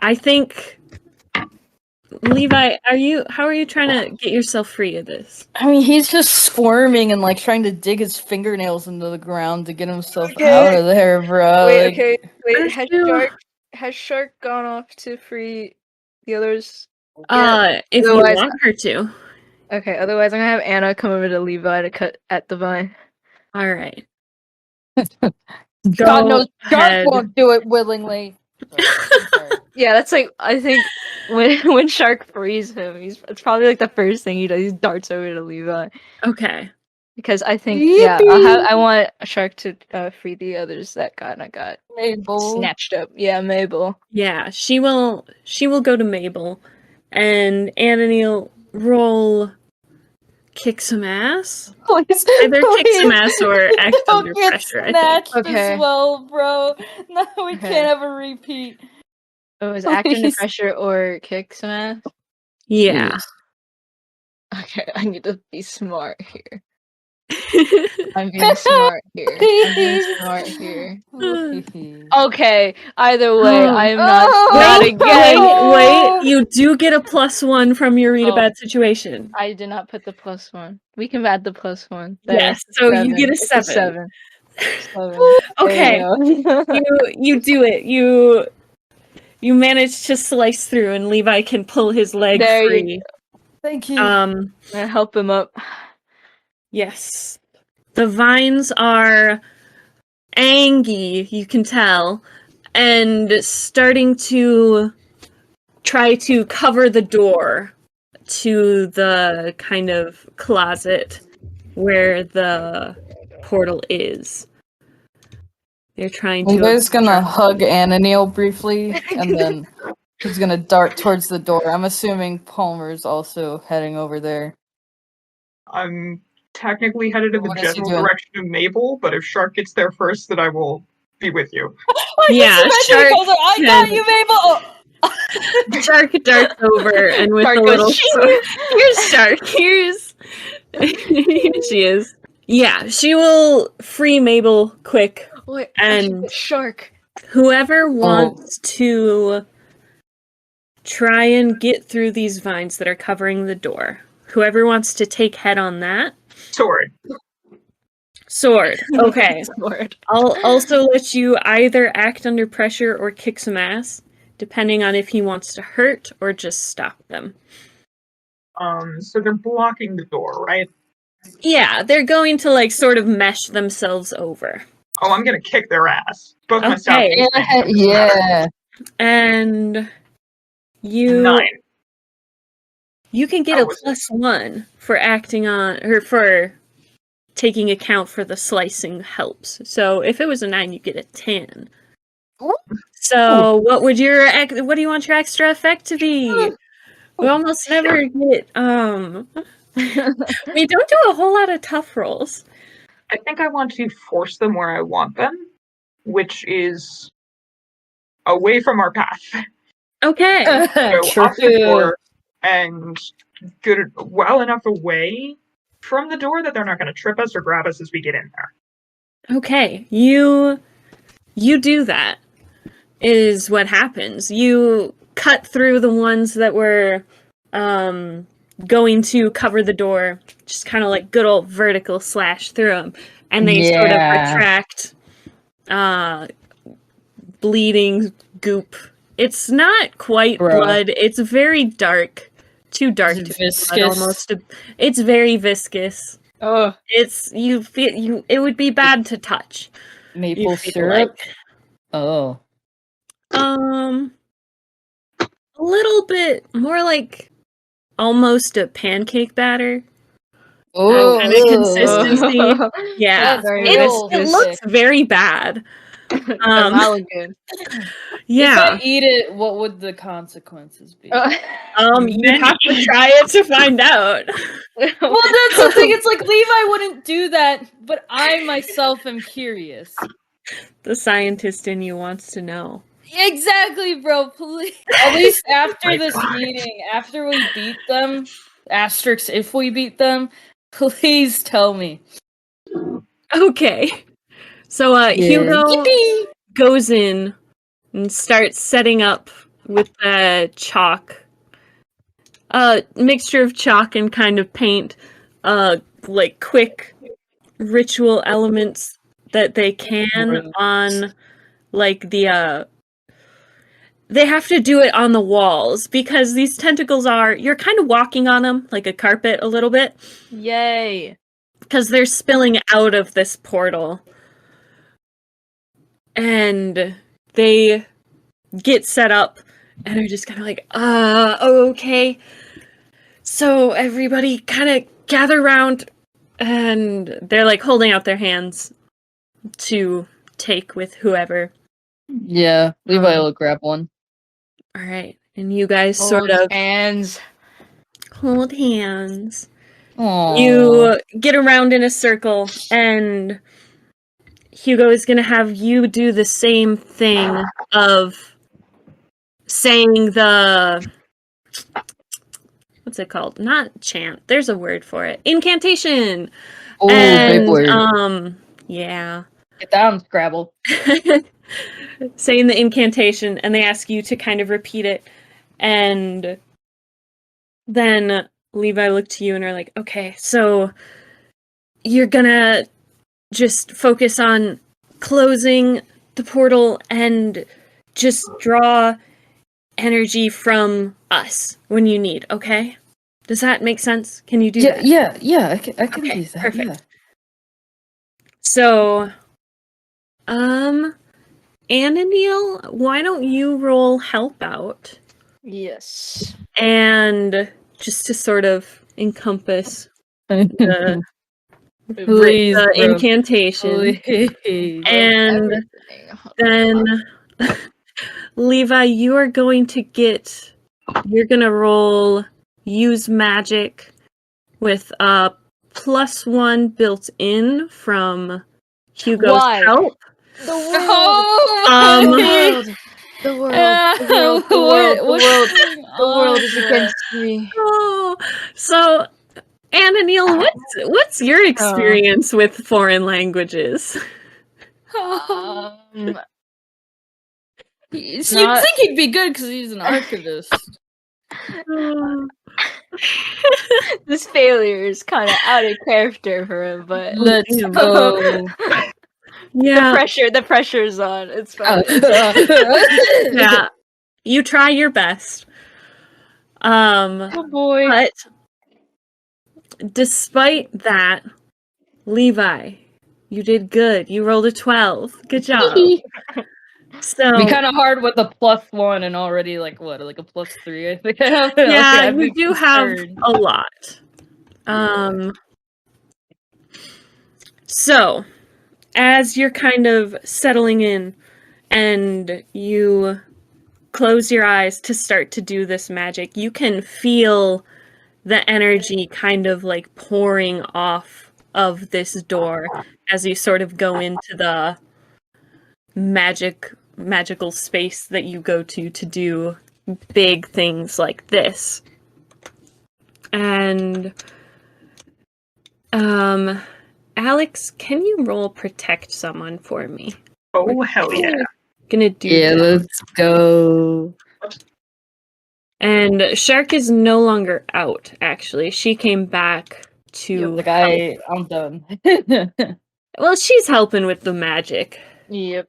I think Levi, how are you trying to get yourself free of this? I mean, he's just squirming and like trying to dig his fingernails into the ground to get himself Okay. out of there, bro. Wait, Like, okay. Wait, First has you- Shark gone off to free the others? If you Otherwise- want her to. Okay, otherwise I'm gonna have Anna come over to Levi to cut at the vine. All right. God knows Shark ahead. won't do it willingly. Sorry. Yeah, that's like I think when Shark frees him, it's probably like the first thing he does. He darts over to Levi Okay. because I think Yippee! I want Shark to free the others that got Mabel. snatched up. Yeah, Mabel. Yeah, she will go to Mabel, and Anani'll roll kick some ass. Please, Either kick some please, ass or act don't under get pressure, I think. snatched Okay. as well, bro. No, we Okay. can't have a repeat. Oh, is act under Please. pressure or kick some ass? Yeah. Okay, I need to be smart here. I'm being smart here. I'm being smart here. Okay, either way, Oh. I am not Oh. again. Wait, you do get a +1 from your read a Oh. bad situation. I did not put the +1. We can add the +1. Yes, so you get a It's 7. 7. Okay. There you go. You do it. You manage to slice through and Levi can pull his leg There you free. Thank you. I'm gonna help him up. Yes. The vines are angry, you can tell, and starting to try to cover the door to the kind of closet where the portal is. They're trying to. Levi's gonna hug Ananiel briefly, and then he's gonna dart towards the door. I'm assuming Palmer's also heading over there. I'm technically headed in the What is he general doing? direction of Mabel, but if Shark gets there first, then I will be with you. Yeah, Shark I got you, Mabel! Oh. Shark darts over and with Shark a goes, little "Shing!" here's Shark. Here she is. Yeah, she will free Mabel quick. Wait, And- Shark. Whoever wants to try and get through these vines that are covering the door. Whoever wants to take head on that. Sword. Sword. Okay. Sword. I'll also let you either act under pressure or kick some ass, depending on if he wants to hurt or just stop them. So they're blocking the door, right? Yeah, they're going to like sort of mesh themselves over. Oh, I'm gonna kick their ass. Both my staff. Okay. Yeah. And you 9. you can get Oh, a was it? +1 for acting on or for taking account for the slicing helps. So if it was a 9, you get a 10. Ooh. So what do you want your extra effect to be? We almost never get we don't do a whole lot of tough rolls. I think I want to force them where I want them, which is away from our path. Okay. Go True. off the door and good well enough away from the door that they're not going to trip us or grab us as we get in there. Okay. You do that. Is what happens. You cut through the ones that were going to cover the door, just kind of like good old vertical slash through them, and they sort of retract, bleeding goop. It's not quite blood. It's very dark, too dark to be blood, almost. It's very viscous. Oh, It's you feel you. It would be bad to touch. Maple syrup. Like. Oh. A little bit more like almost a pancake batter. Oh, Kind of consistency. Yeah, it looks very bad. Amalgam. Yeah. If I eat it, what would the consequences be? You'd have to try it to find out. Well, that's the thing. It's like Levi wouldn't do that, but I myself am curious. The scientist in you wants to know. Exactly, bro. Please. At least after this meeting, after we beat them, asterisk if we beat them, please tell me. Okay. So Hugo goes in and starts setting up with the chalk. Mixture of chalk and kind of paint. Like quick ritual elements that they can on like the they have to do it on the walls because these tentacles you're kind of walking on them like a carpet a little bit. Yay. Because they're spilling out of this portal. And they get set up and are just kind of like, okay. So everybody kind of gather around and they're like holding out their hands to take with whoever. Yeah, Levi will grab one. All right. And you guys Hold sort of hands. hold hands. Aww. You get around in a circle, and Hugo is going to have you do the same thing of saying the... What's it called? Not chant. There's a word for it. Incantation! Oh, big word. Yeah. Get down, Scrabble. Saying the incantation, and they ask you to kind of repeat it, and then Levi looked to you and are like, okay, so you're gonna just focus on closing the portal and just draw energy from us when you need, okay? Does that make sense? Can you do that? Yeah, I can Okay, do that. perfect. Yeah. So, Ananiel, why don't you roll help out? Yes. And just to sort of encompass the Please, bro. incantation. Please. And then Levi, you're gonna roll use magic with a +1 built in from Hugo's help. The world. The world. The world is against me. Oh, so Ananiel, what's your experience with foreign languages? You'd think he'd be good because he's an archivist. This failure is kind of out of character for him, but Let's Damn. go. Yeah, the pressure's on. It's fine. yeah. You try your best. Oh boy. But despite that, Levi, you did good. You rolled a 12. Good job. So Be kind of hard with a +1 and already like what, like a +3. I think. yeah, I'd you be do have concerned. a lot. So as you're kind of settling in and you close your eyes to start to do this magic, you can feel the energy kind of like pouring off of this door as you sort of go into the magical space that you go to do big things like this. And Alex, can you roll protect someone for me? Oh, hell yeah. Gonna do Yeah, that. let's go. And Shark is no longer out, actually. She came back to Like help. I'm done. Well, she's helping with the magic. Yep.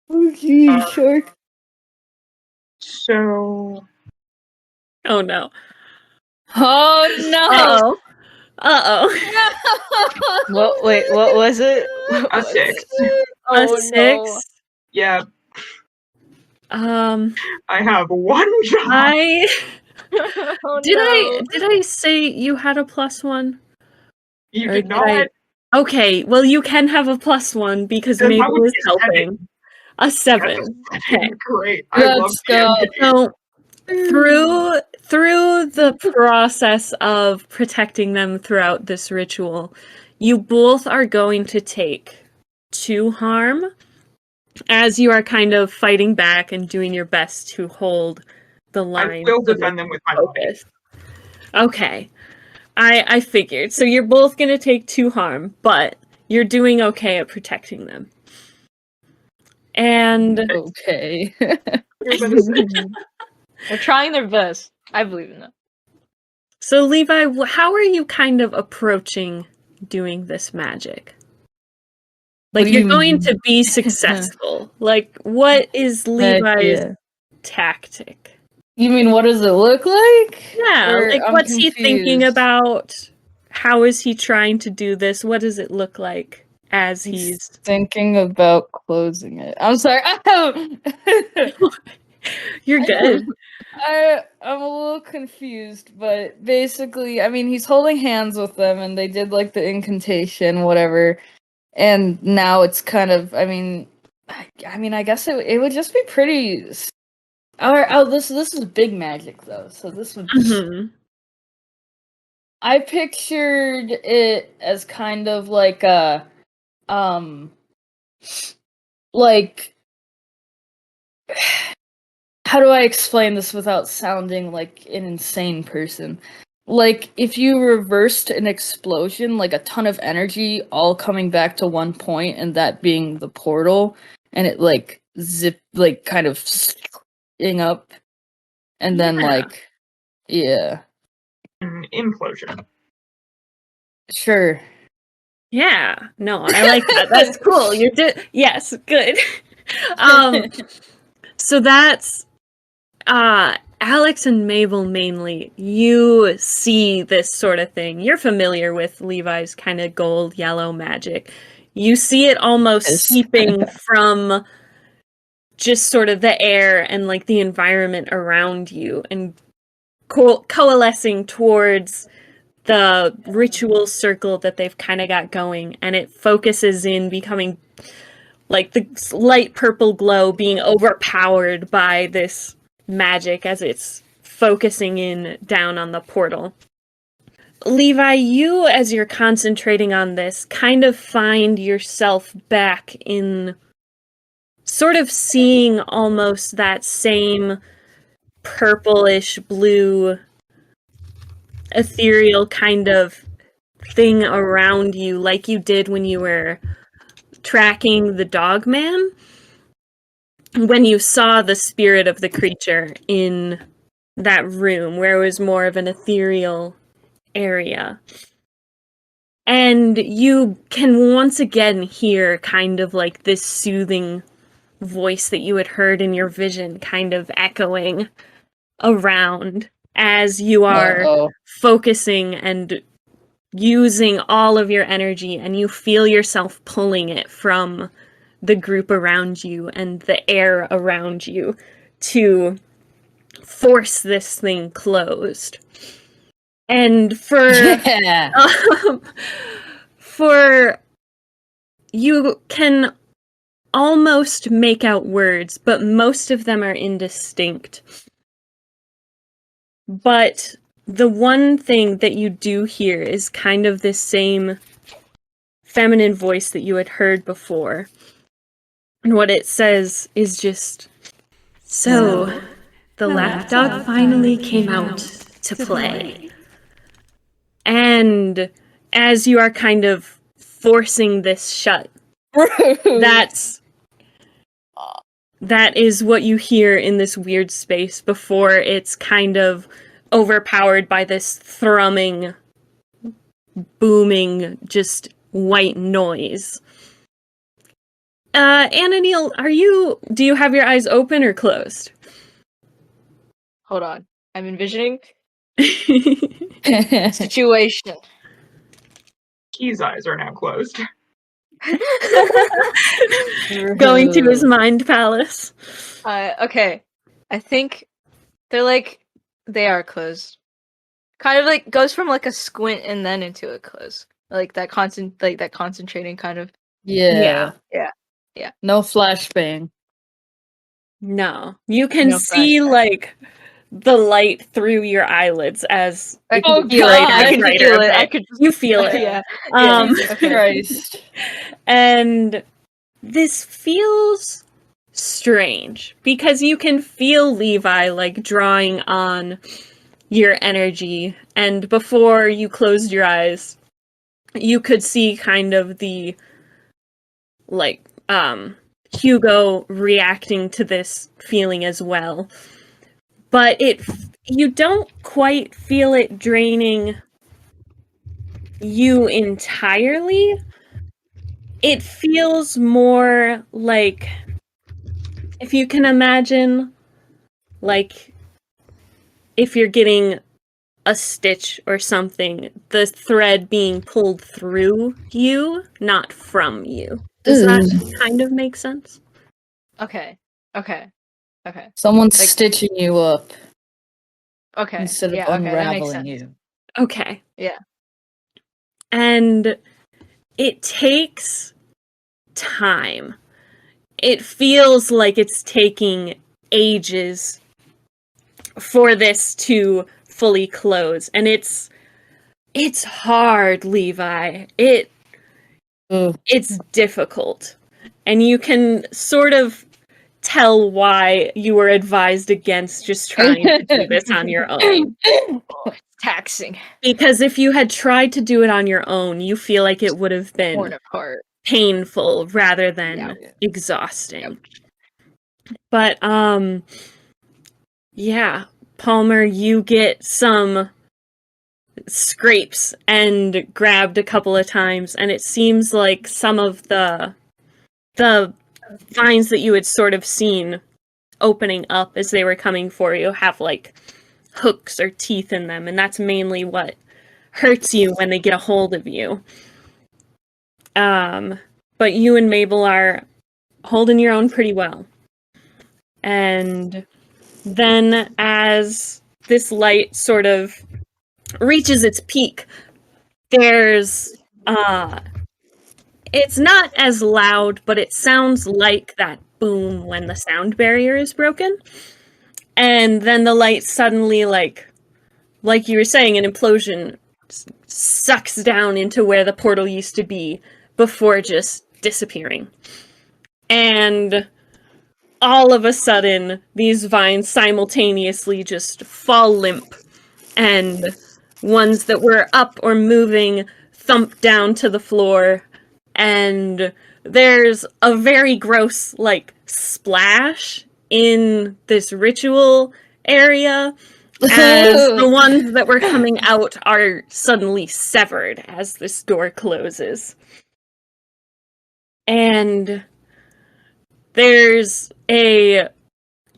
Oh geez, Shark. So, Oh no. Oh no. Uh-oh. What? Wait. What was it? a 6. A Oh 6. Yeah, Um, I have one job. I Oh, did no. I say you had a +1? You Or did not. Okay, well you can have a +1 because Then that Mabel would is be a 7. helping. A 7. Okay. Great. I love Let's go. So through the process of protecting them throughout this ritual, you both are going to take 2 harm as you are kind of fighting back and doing your best to hold the I line. will defend them with my body. Focus. Okay. I figured. So you're both gonna take 2 harm, but you're doing okay at protecting them. And Okay. They're trying their best. I believe in them. so Levi, how are you kind of approaching doing this magic? Like, What do you're you going mean? to be successful. Like, what is Levi's yeah. tactic? You mean what does it look like? Yeah, Or like I'm what's he thinking confused. about? How is he trying to do this? What does it look like as He's he's thinking about closing it. I'm sorry. You're good. I'm a little confused, but basically, I mean, he's holding hands with them, and they did like the incantation, whatever. And now it's kind of, I mean, I guess it would just be pretty. This is big magic though, so this would. Mhm. I pictured it as kind of like a, like, how do I explain this without sounding like an insane person? Like, if you reversed an explosion, like a ton of energy all coming back to one point, and that being the portal, and it like kind of up, and then Yeah. like, yeah, Implosion. sure. Yeah. No, I like that. That's cool. Yes, good. So that's Alex and Mabel mainly. You see this sort of thing. You're familiar with Levi's kind of gold yellow magic. You see it almost Yes. seeping from just sort of the air and like the environment around you and coalescing towards the ritual circle that they've kind of got going, and it focuses in becoming like the light purple glow being overpowered by this magic as it's focusing in down on the portal. Levi, you, as you're concentrating on this, kind of find yourself back in sort of seeing almost that same purplish blue ethereal kind of thing around you like you did when you were tracking the dog man, when you saw the spirit of the creature in that room where it was more of an ethereal area. And you can once again hear kind of like this soothing voice that you had heard in your vision kind of echoing around as you are focusing and using all of your energy, and you feel yourself pulling it from the group around you and the air around you to force this thing closed. And for for you can almost make out words, but most of them are indistinct. But the one thing that you do hear is kind of this same feminine voice that you had heard before. And what it says is just, "So, the lapdog finally came out to play." And as you are kind of forcing this shut, that is what you hear in this weird space before it's kind of overpowered by this thrumming, booming, just white noise. Ananil, do you have your eyes open or closed? Hold on. I'm envisioning situation. Key's eyes are now closed. Going to his mind palace. Okay. I think they are closed. Kind of like goes from like a squint and then into a close. Like that concentrating kind of. Yeah. No flashbang. No. You can No see flashback. like the light through your eyelids as I Oh, can feel feel it. it. I can brighter feel a it. I bit. could. You feel it. Yeah. Jesus okay. Christ. And this feels strange because you can feel Levi like drawing on your energy, and before you closed your eyes, you could see kind of the like Hugo reacting to this feeling as well. But you don't quite feel it draining you entirely. It feels more like, if you can imagine, like if you're getting a stitch or something, the thread being pulled through you, not from you. Does that kind of make sense? Okay. Someone's Like- stitching you up Okay. instead of Yeah. Okay. That makes unraveling sense. you. Okay. Yeah. And it takes time. It feels like it's taking ages for this to fully close, and it's hard, Levi. It's difficult, and you can sort of tell why you were advised against just trying to do this on your own. It's taxing. Because if you had tried to do it on your own, you feel like it would have Torn been apart. painful rather than Yeah. exhausting. But yeah, Palmer, you get some scrapes and grabbed a couple of times, and it seems like some of the vines that you had sort of seen opening up as they were coming for you have like hooks or teeth in them, and that's mainly what hurts you when they get a hold of you. But you and Mabel are holding your own pretty well. And then as this light sort of reaches its peak, there's it's not as loud, but it sounds like that boom when the sound barrier is broken. And then the light suddenly, like you were saying, an implosion sucks down into where the portal used to be before just disappearing. And all of a sudden, these vines simultaneously just fall limp, and ones that were up or moving thump down to the floor, and there's a very gross, like, splash in this ritual area, as the ones that were coming out are suddenly severed as this door closes. And there's a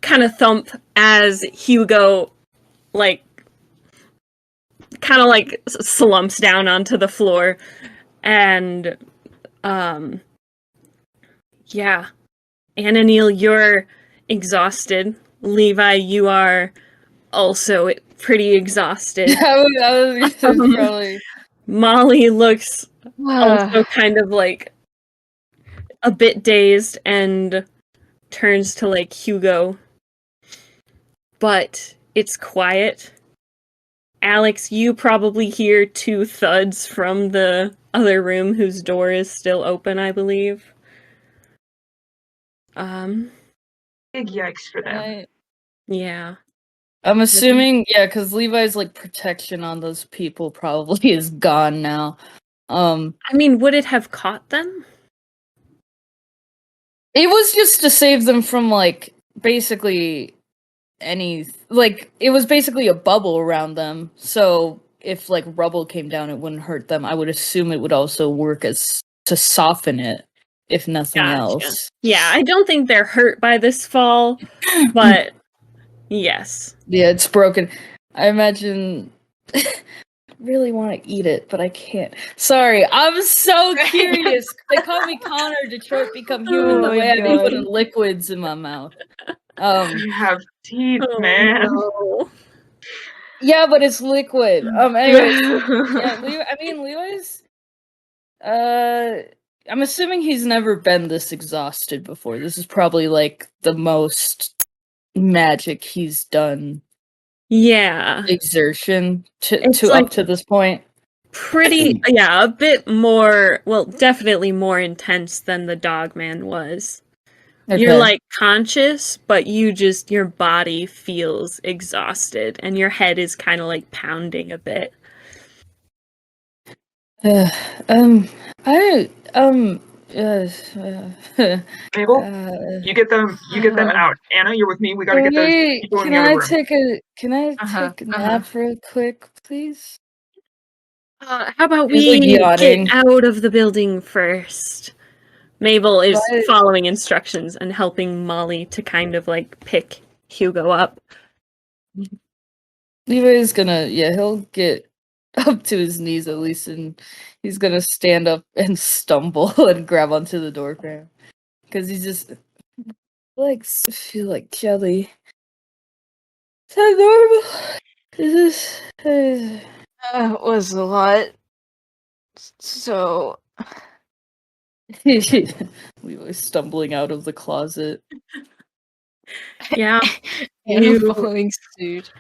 kind of thump as Hugo, like, kind of like slumps down onto the floor. And, yeah. Ananil, you're exhausted. Levi, you are also pretty exhausted. I was probably... Molly looks also kind of like a bit dazed and turns to like Hugo. But it's quiet. Alex, you probably hear 2 thuds from the other room whose door is still open, I believe. Big yikes for them. Yeah. I'm assuming, yeah, because Levi's like protection on those people probably is gone now. I mean, would it have caught them? It was just to save them from like basically it was basically a bubble around them. So if like rubble came down, it wouldn't hurt them. I would assume it would also work as to soften it, if nothing else. Yeah, I don't think they're hurt by this fall, but yes. Yeah, it's broken. I imagine. Really want to eat it, but I can't. Sorry, I'm so curious. They call me Connor, Detroit Become Human, the way I've been putting liquids in my mouth. You have teeth, man. No. Yeah, but it's liquid. Anyways, yeah, Levi's. I'm assuming he's never been this exhausted before. This is probably like the most magic he's done. Yeah. Exertion to like up to this point. Pretty, yeah, a bit more, well, definitely more intense than the Dogman was. Okay. You're like conscious, but your body feels exhausted and your head is kind of like pounding a bit. Mabel, you get them out. Anna, you're with me. We gotta get those people in the other room. Can I take a nap real quick, please? How about we get out of the building first? Mabel is following instructions and helping Molly to kind of like pick Hugo up. Levi's gonna, he'll get up to his knees at least, and he's gonna stand up and stumble and grab onto the door frame. Because he just feel like jelly. Is that normal? Is this... It was a lot. So... Levi's stumbling out of the closet. Yeah. And following suit.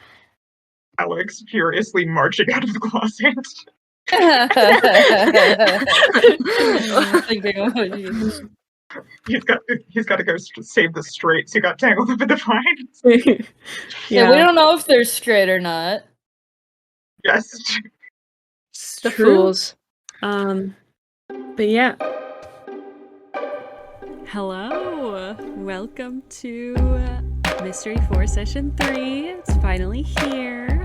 Alex furiously marching out of the closet. He's got to go save the straights who got tangled up in the vines. Yeah, we don't know if they're straight or not. Yes. The fools. But yeah. Hello. Welcome to Mystery 4 Session 3. It's finally here.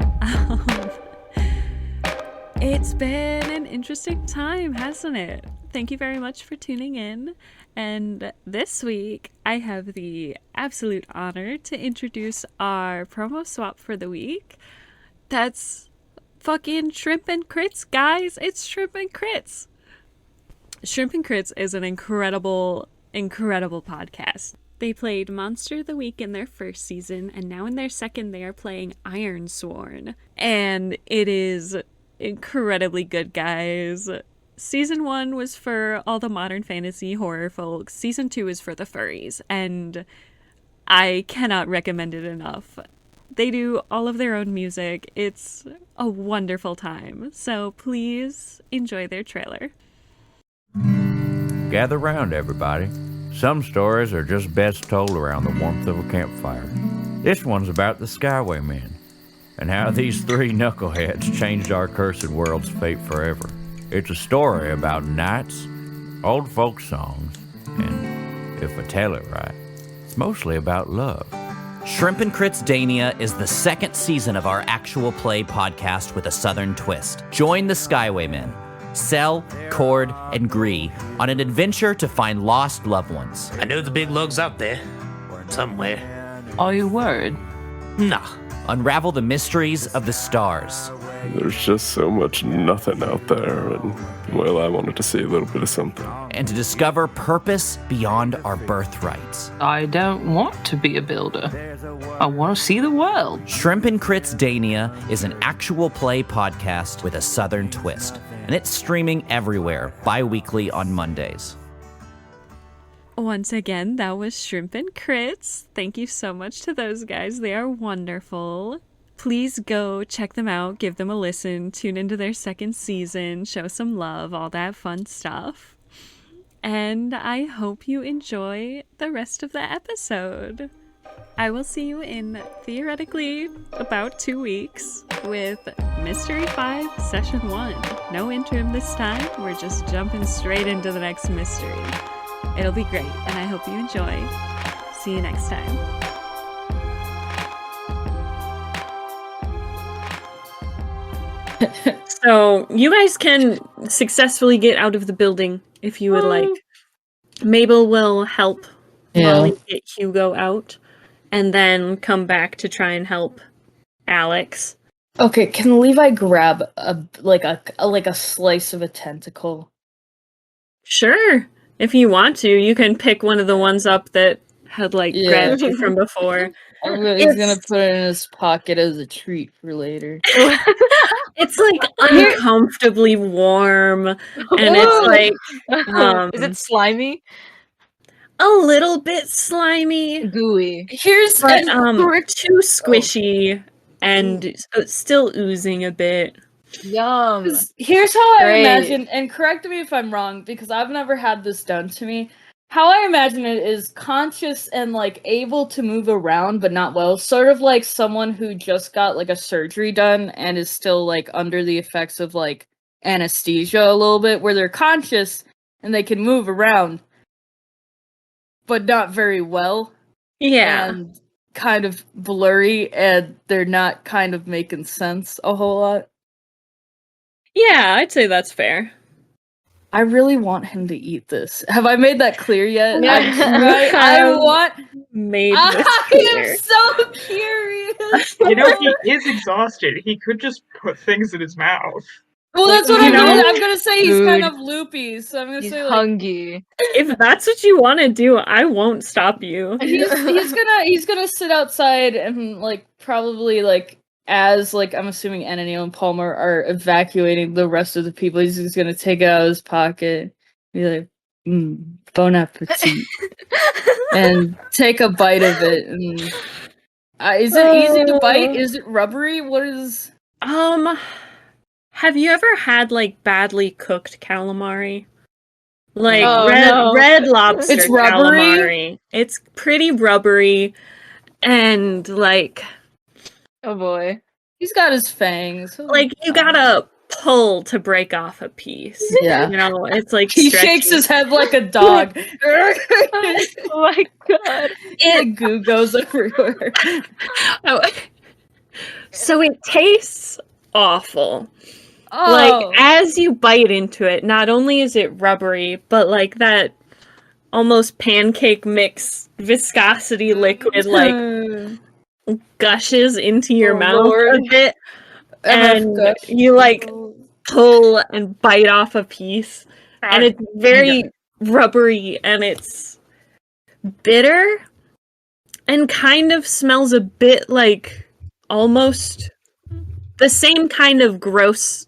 It's been an interesting time, hasn't it? Thank you very much for tuning in. And this week, I have the absolute honor to introduce our promo swap for the week. That's fucking Shrimp and Crits, guys. It's Shrimp and Crits. Shrimp and Crits is an incredible podcast. They played Monster of the Week in their first season, and now in their second, they are playing Ironsworn. And it is incredibly good, guys. Season 1 was for all the modern fantasy horror folks. Season 2 is for the furries, and I cannot recommend it enough. They do all of their own music. It's a wonderful time. So please enjoy their trailer. Gather round, everybody. Some stories are just best told around the warmth of a campfire. This one's about the Skywaymen, and how these 3 knuckleheads changed our cursed world's fate forever. It's a story about knights, old folk songs, and, if I tell it right, it's mostly about love. Shrimp and Crits Dania is the second season of our actual play podcast with a southern twist. Join the Skywaymen, Cell, Cord, and Gree on an adventure to find lost loved ones. I know the big lug's out there. Somewhere. Are you worried? Nah. Unravel the mysteries of the stars. There's just so much nothing out there, and, well, I wanted to see a little bit of something. And to discover purpose beyond our birthrights. I don't want to be a builder. I want to see the world. Shrimp and Crits Dania is an actual play podcast with a southern twist, and it's streaming everywhere bi-weekly on Mondays. Once again, that was Shrimp and Crits. Thank you so much to those guys. They are wonderful. Please go check them out, give them a listen, tune into their second season, show some love, all that fun stuff. And I hope you enjoy the rest of the episode. I will see you in, theoretically, about 2 weeks with Mystery 5 Session 1. No interim this time, we're just jumping straight into the next mystery. It'll be great, and I hope you enjoy. See you next time. So, you guys can successfully get out of the building if you would like. Mabel will help Molly get Hugo out, and then come back to try and help Alex. Okay, can Levi grab a slice of a tentacle? Sure. If you want to, you can pick one of the ones up that had grabbed you from before. He's gonna put it in his pocket as a treat for later. It's uncomfortably warm, and it's is it slimy? a little bit slimy, Gooey. Here's but too squishy and still oozing a bit. Yum. Here's how I Great. imagine, and correct me if I'm wrong, because I've never had this done to me. How I imagine it is conscious and able to move around, but not well. Sort of like someone who just got a surgery done and is still under the effects of anesthesia a little bit, where they're conscious and they can move around, but not very well. Yeah. And kind of blurry, and they're not kind of making sense a whole lot. Yeah, I'd say that's fair. I really want him to eat this. Have I made that clear yet? Yeah. I want. Made this I clear. am so curious. You know, he is exhausted. He could just put things in his mouth. Well, that's what You I'm know? gonna. I'm gonna say he's kind Dude. of loopy, so I'm gonna He's say hungry. If that's what you want to do, I won't stop you. he's gonna sit outside and probably as I'm assuming Ananil and Palmer are evacuating the rest of the people. He's just gonna take it out of his pocket, be like, bon appetit, and take a bite of it. And is it easy to bite? Is it rubbery? What is? Have you ever had badly cooked calamari? Oh, no. Red lobster It's rubbery? calamari. It's pretty rubbery and Oh boy. He's got his fangs. you gotta pull to break off a piece. Yeah. You know, it's He stretchy. shakes his head like a dog. Oh my god. And goo goes everywhere. Oh. So it tastes awful. Oh. As you bite into it, not only is it rubbery, but that almost pancake mix viscosity liquid gushes into your Oh, mouth Lord. a bit, and Gush. you pull and bite off a piece, and it's very rubbery, and it's bitter, and kind of smells a bit almost the same kind of gross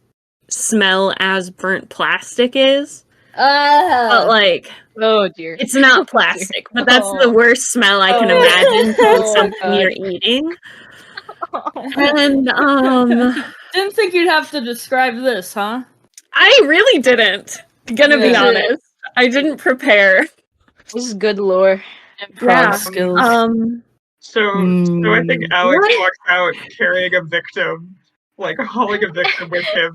smell as burnt plastic is, but Oh dear. it's not plastic, but that's the worst smell I can imagine from something you're eating. And Didn't think you'd have to describe this, huh? I really didn't. Gonna be Yeah. honest, I didn't prepare. This is good lore. Improv skills. So I think Alex What? walks out carrying a victim, hauling a victim with him,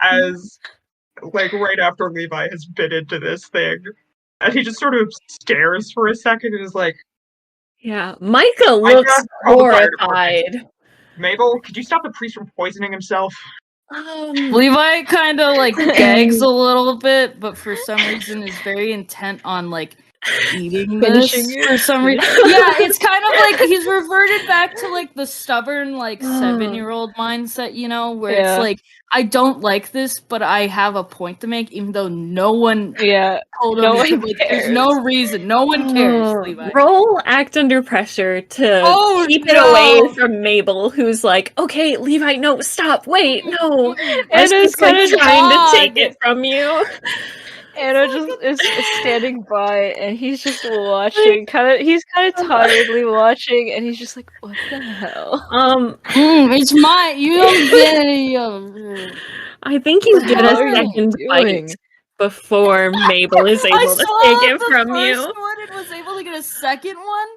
as right after Levi has bit into this thing, and he just sort of stares for a second and is like, Yeah, Micah Micah, looks call the fire department. horrified. Mabel, could you stop the priest from poisoning himself? Levi kind of like gags a little bit, but for some reason is very intent on like eating Finishing this it? for some reason. Yeah, it's kind of like he's reverted back to like the stubborn like 7-year-old mindset, you know, where it's Yeah. like I don't like this, but I have a point to make, even though no one Yeah. told him. No one like, there's no reason. No one cares, Levi. Roll act under pressure to Oh, keep it no. away from Mabel, who's like, okay, Levi, no, stop, wait, no. As Anna's she's like kinda trying to dog. take it from you. Anna just is standing by, and he's just watching. He's kind of tiredly watching, and he's just like, "What the hell?" It's my. You don't get any. I think you get a What are you second doing? bite before Mabel is I able to swallowed take it the from first you. one and was able to get a second one.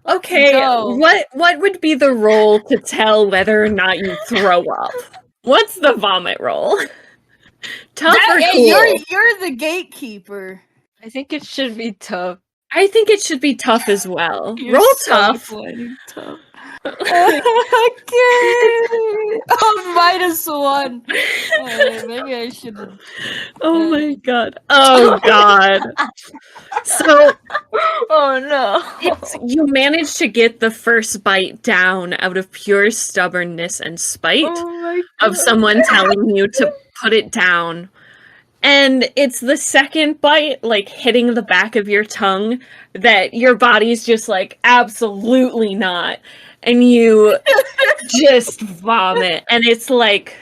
Let's Okay, go. what would be the roll to tell whether or not you throw up? What's the vomit roll? Tough or Hey, cool? you're the gatekeeper. I think it should be tough. I think it should be tough as well. You're Roll so tough. funny, tough. Okay. Oh, -1. Maybe I should. Oh my god. Oh god. So Oh no! you managed to get the first bite down out of pure stubbornness and spite Oh my of someone telling you to put it down. And it's the second bite, like hitting the back of your tongue, that your body's just like, absolutely not. And you just vomit. And it's like,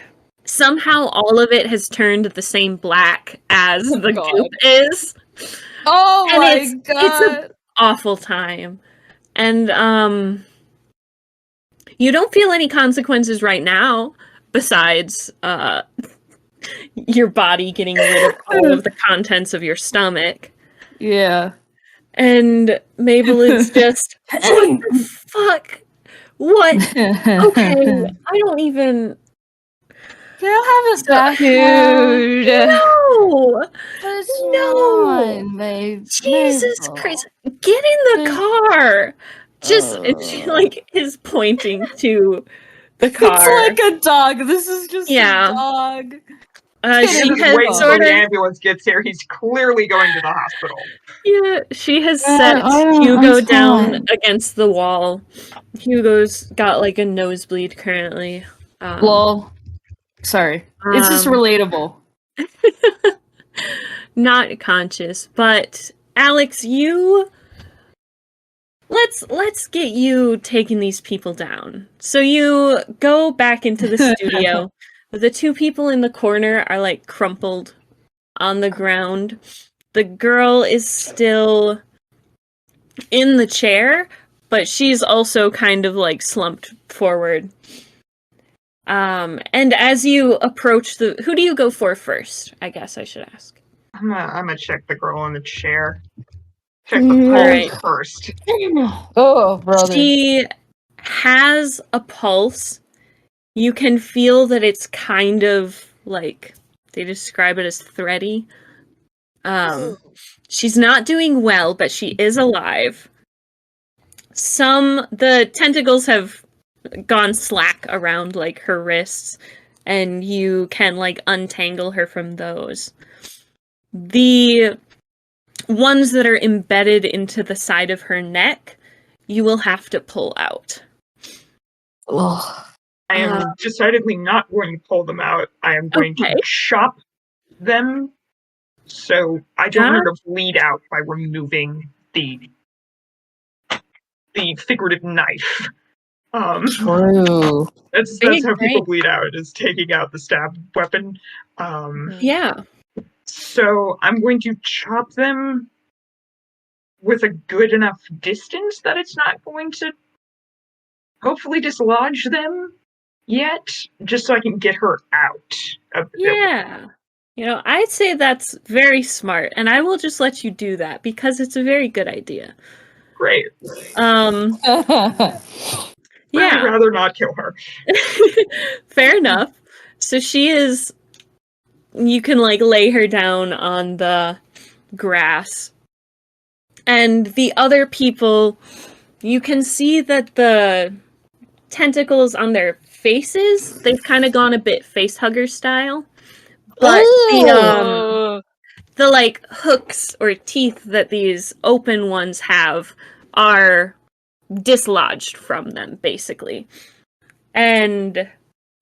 somehow all of it has turned the same black as the God. goop is. Oh And my it's god! an awful time. And, you don't feel any consequences right now, besides, your body getting rid of all of the contents of your stomach. Yeah. And Mabel is just, what the fuck? What? Okay, I don't even... Can I have a back Dude. No! No! Fine, babe. Jesus Mabel. Christ. Get in the car! Just, and she, like, is pointing to the car. It's like a dog. This is just a dog. She Just has wait until sort the of... ambulance gets here. He's clearly going to the hospital. Yeah, she has set Hugo down against the wall. Hugo's got like a nosebleed currently. Lol. Sorry. It's just relatable. Not conscious, but Alex, let's get you taking these people down. So you go back into the studio. The two people in the corner are like crumpled on the ground. The girl is still in the chair, but she's also kind of like slumped forward. And as you approach who do you go for first? I guess I should ask. I'm gonna check the girl in the chair. Check the pulse first. Oh, brother. She has a pulse. You can feel that it's kind of like, they describe it as thready. She's not doing well, but she is alive. The tentacles have gone slack around like her wrists, and you can like untangle her from those. The ones that are embedded into the side of her neck, you will have to pull out. Ugh. I am decidedly not going to pull them out. I am going to chop them so I don't want her to bleed out by removing the figurative knife. True. That's how people bleed out, is taking out the stab weapon. Yeah. So I'm going to chop them with a good enough distance that it's not going to hopefully dislodge them yet, just so I can get her out of the building. Yeah. You know, I'd say that's very smart, and I will just let you do that because it's a very good idea. Great. Yeah. I'd rather not kill her. Fair enough. So you can like lay her down on the grass. And the other people you can see that the tentacles on their faces, they've kind of gone a bit facehugger style. But the like hooks or teeth that these open ones have are dislodged from them, basically. And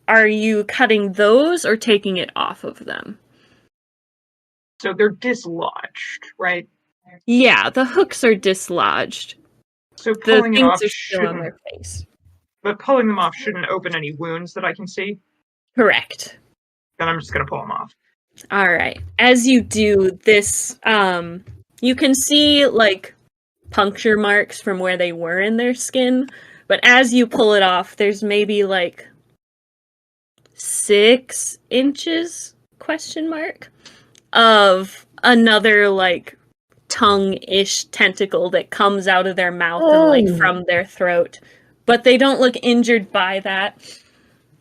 are you cutting those or taking it off of them? So they're dislodged, right? Yeah, the hooks are dislodged. So The pulling it things off are still on shouldn't, their face. but pulling them off shouldn't open any wounds that I can see. Correct. Then I'm just gonna pull them off. All right. As you do this, you can see like puncture marks from where they were in their skin, but as you pull it off, there's maybe like 6 inches question mark of another like tongue-ish tentacle that comes out of their mouth and like from their throat, but they don't look injured by that.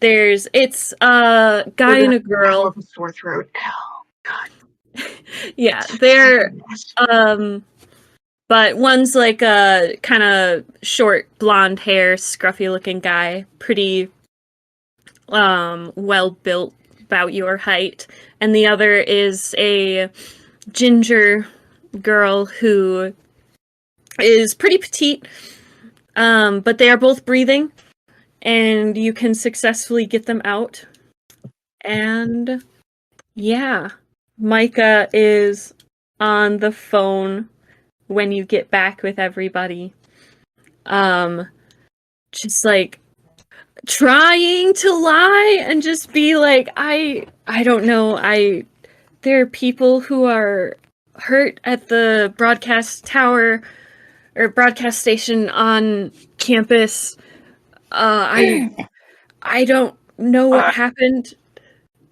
It's a guy and a girl. A sore throat. Oh, God. Yeah, they're but one's like a kind of short blonde hair, scruffy looking guy, pretty well built, about your height, and the other is a ginger girl who is pretty petite, but they are both breathing, and you can successfully get them out. And yeah, Micah is on the phone when you get back with everybody. Just like trying to lie and just be like, I don't know, there are people who are hurt at the broadcast tower or broadcast station on campus. I don't know what happened.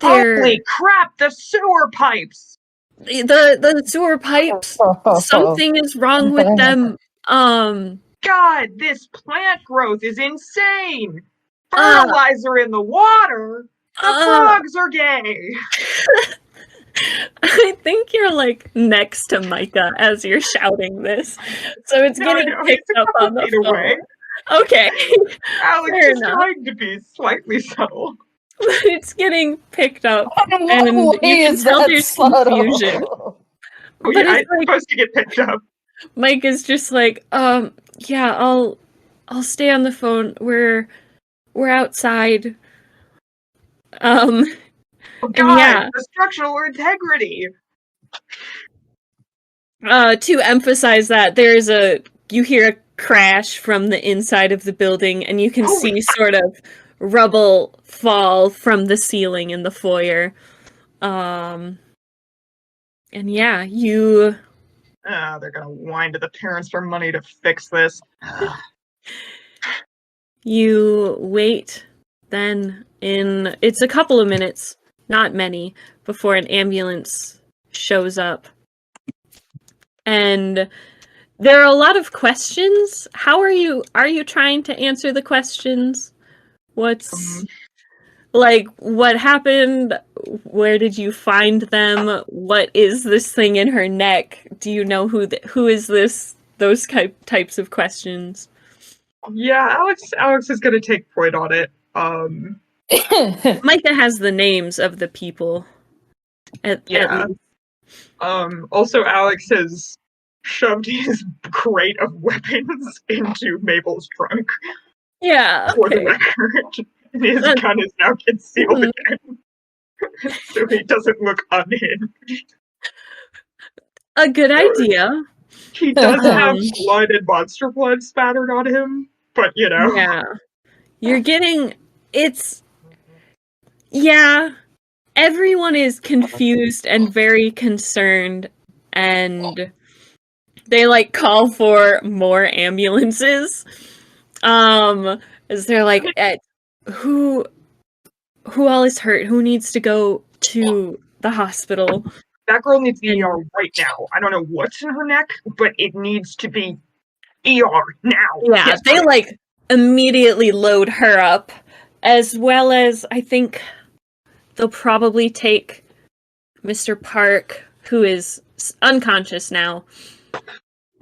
Holy crap, the sewer pipes! The sewer pipes, something is wrong with them. God, this plant growth is insane! Fertilizer in the water? The frogs are gay! I think you're like next to Micah as you're shouting this, so it's getting picked up on the phone. Away. Okay, Alex is trying to be slightly subtle. It's getting picked up, and you can tell there's confusion. Oh yeah, it's supposed to get picked up. Mike is just like, yeah, I'll stay on the phone. We're outside. Oh God, yeah. The structural integrity. To emphasize that, you hear a crash from the inside of the building, and you can see sort of rubble fall from the ceiling in the foyer. And yeah, they're gonna whine to the parents for money to fix this. You wait, then it's a couple of minutes, not many, before an ambulance shows up. And there are a lot of questions. How are you trying to answer the questions? What's like, what happened? Where did you find them? What is this thing in her neck? Do you know who is this? Those types of questions. Yeah, Alex is gonna take point on it. Micah has the names of the people. At least. Also, Alex has shoved his crate of weapons into Mabel's trunk. Yeah, okay. For the record. And his gun is now concealed again. So he doesn't look unhinged. A good idea. He does have blood and monster blood spattered on him, but you know. Yeah. You're getting... Yeah. Everyone is confused and very concerned, and they like call for more ambulances. As they're like, who all is hurt? Who needs to go to the hospital? That girl needs ER right now. I don't know what's in her neck, but it needs to be ER now. Yeah, yes, they like immediately load her up, as well as I think they'll probably take Mr. Park, who is unconscious now,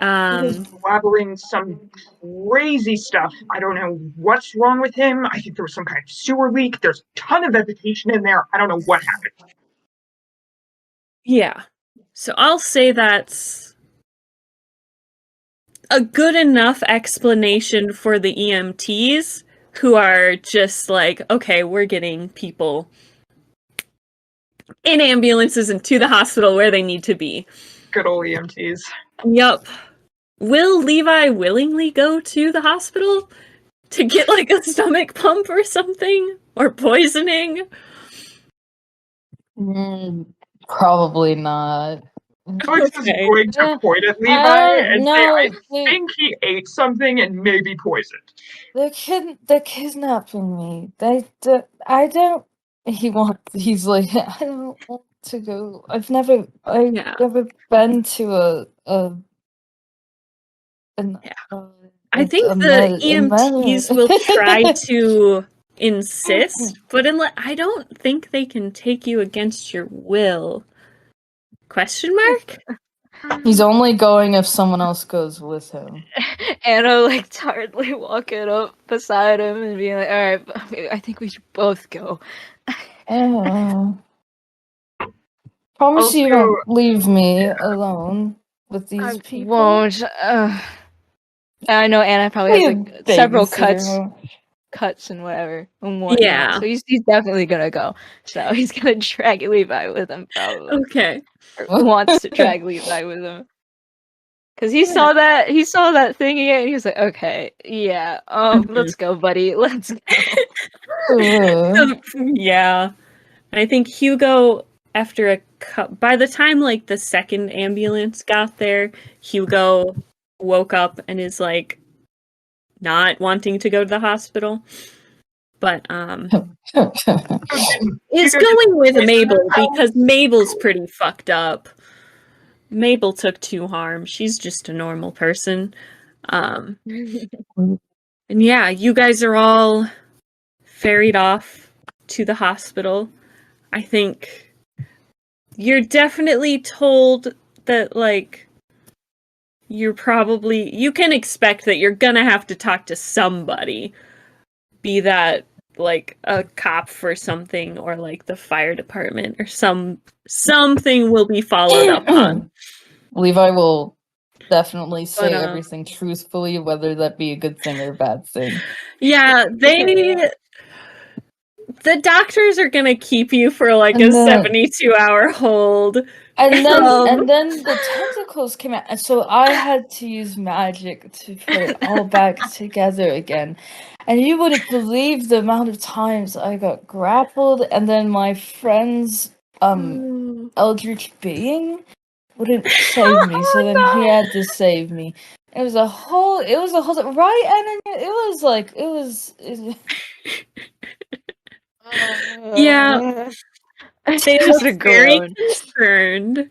Blabbering some crazy stuff. I don't know what's wrong with him. I think there was some kind of sewer leak. There's a ton of vegetation in there. I don't know what happened. Yeah. So I'll say that's a good enough explanation for the EMTs who are just like, okay, we're getting people in ambulances and to the hospital where they need to be. Good old EMTs. Yup. Will Levi willingly go to the hospital to get like a stomach pump or something? Or poisoning? Probably not. Alex is going to point at Levi and say, I think he ate something and may be poisoned. They're kidnapping me. I don't. He's like, I don't want to go. I've never been to I think the EMTs will try to insist, but I don't think they can take you against your will. Question mark? He's only going if someone else goes with him. Anna, like, tiredly walking up beside him and being like, alright, I think we should both go. Promise you won't leave me alone with these people. Won't. I know Anna probably has like several cuts and whatever. And whatnot. Yeah. So he's definitely gonna go. So he's gonna drag Levi with him, probably. Okay. Or wants to drag Levi with him. Cause he saw that thing again and he was like, okay, yeah, let's go, buddy. Let's go. Yeah. I think Hugo, after by the time like the second ambulance got there, Hugo woke up and is like not wanting to go to the hospital. But is going with Mabel because Mabel's pretty fucked up. Mabel took 2 harm. She's just a normal person. And yeah, you guys are all ferried off to the hospital. I think you're definitely told that, like, you can expect that you're gonna have to talk to somebody. Be that, like, a cop for something, or, like, the fire department, or something will be followed up on. Levi will definitely say everything truthfully, whether that be a good thing or a bad thing. Yeah, the doctors are gonna keep you for like a 72-hour hold. And then the tentacles came out, and so I had to use magic to put it all back together again. And you wouldn't believe the amount of times I got grappled, and then my friend's eldritch being wouldn't save me, so then he had to save me. It was a whole right, and it was yeah. They were very concerned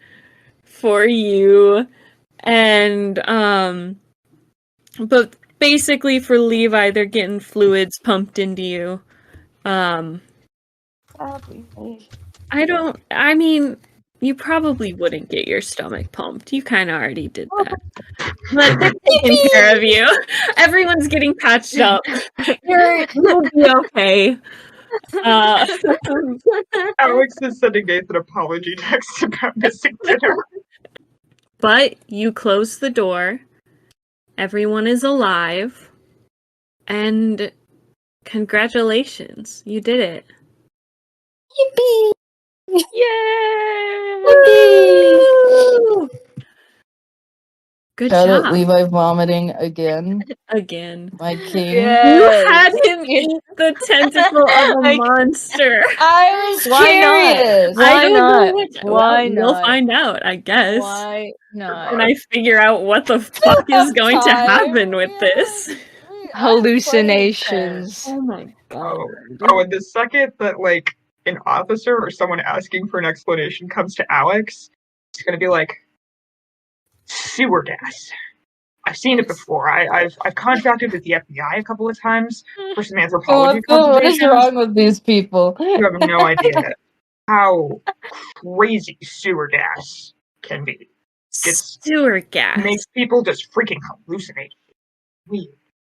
for you, and but basically for Levi, they're getting fluids pumped into you. I mean, you probably wouldn't get your stomach pumped. You kind of already did that. But they're taking care of you. Everyone's getting patched up. You'll be okay. Alex is sending Nathan apology texts about missing dinner. But you close the door. Everyone is alive. And congratulations. You did it. Yippee! Yay! Yippee! Good Shout job. out Levi vomiting again. My king. Yes. You had him eat the tentacle of a monster. I was curious. Why not? Why not? We'll find out, I guess. Why not? When I figure out what the fuck is going to happen with this. Hallucinations. Oh my god. And the second that, like, an officer or someone asking for an explanation comes to Alex, it's gonna be like, sewer gas. I've seen it before. I've contracted with the FBI a couple of times for some anthropology consultations. What is wrong with these people? You have no idea how crazy sewer gas can be. Sewer gas. makes people just freaking hallucinate.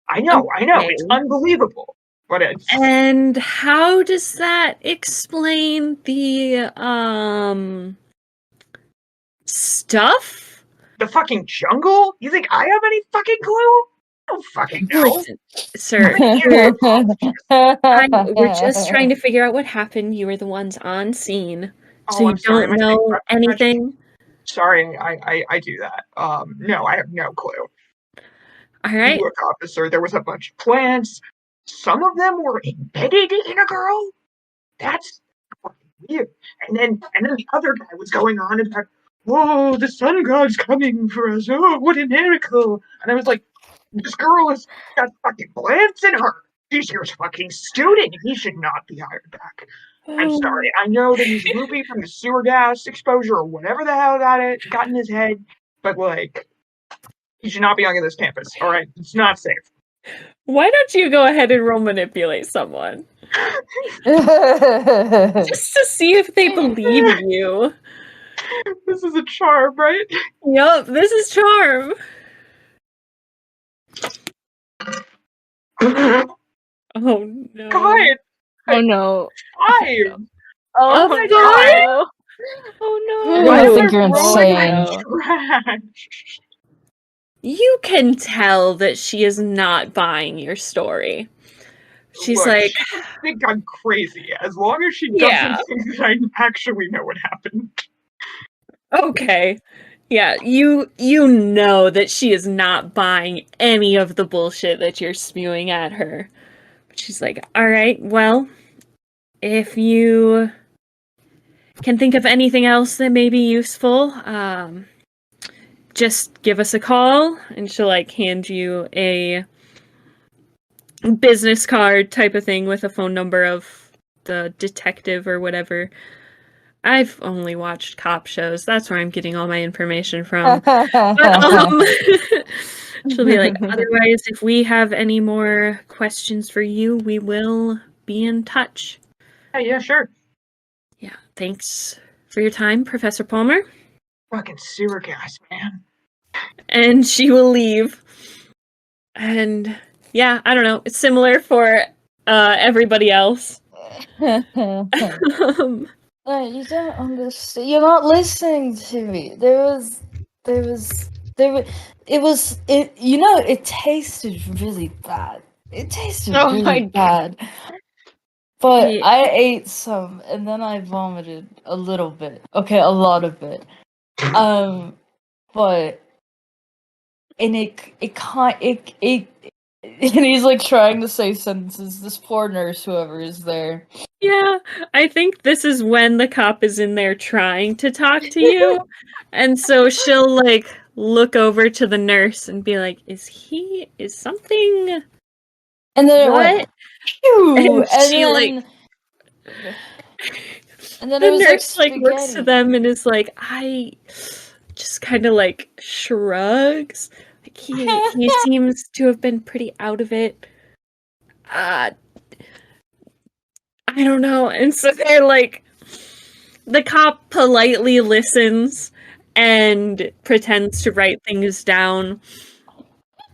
I know, it's unbelievable. But it's... And how does that explain the, stuff? The fucking jungle? You think I have any fucking clue? I don't fucking know. Listen, sir, we're just trying to figure out what happened. You were the ones on scene. So you don't know anything? Sorry, I do that. No, I have no clue. All right. Look, officer, there was a bunch of plants. Some of them were embedded in a girl. That's fucking weird. And then the other guy was going on about, whoa, the sun god's coming for us. Oh, what a miracle. And I was like, this girl has got fucking plants in her. She's your fucking student. He should not be hired back. I'm sorry. I know that he's loopy from the sewer gas exposure or whatever the hell got in his head. But, like, he should not be on this campus. All right? It's not safe. Why don't you go ahead and roll manipulate someone? Just to see if they believe you. This is a charm, right? Yup, this is charm. Oh no. God! Oh no. 5! Oh my god! Oh no! I think you're insane. Trash. You can tell that she is not buying your story. She's Look, like, she doesn't think I'm crazy, as long as she doesn't think that I actually know what happened. okay. Yeah, you know that she is not buying any of the bullshit that you're spewing at her. But she's like, all right, well, if you can think of anything else that may be useful, just give us a call, and she'll like hand you a business card type of thing with a phone number of the detective or whatever. I've only watched cop shows. That's where I'm getting all my information from. But, she'll be like, otherwise, if we have any more questions for you, we will be in touch. Yeah, sure. Yeah, thanks for your time, Professor Palmer. Fucking sewer gas, man. And she will leave. And yeah, I don't know. It's similar for everybody else. You don't understand. You're not listening to me. It tasted really bad. It tasted really bad. But Yeah. I ate some, and then I vomited a little bit. Okay, a lot of it. But and and he's like trying to say sentences. This poor nurse, whoever is there. Yeah, I think this is when the cop is in there trying to talk to you. And so she'll like look over to the nurse and be like, is something? And then what? And then the it was nurse like looks to them and is like, I just kind of like shrugs. Like he seems to have been pretty out of it. I don't know. And so they're like, the cop politely listens and pretends to write things down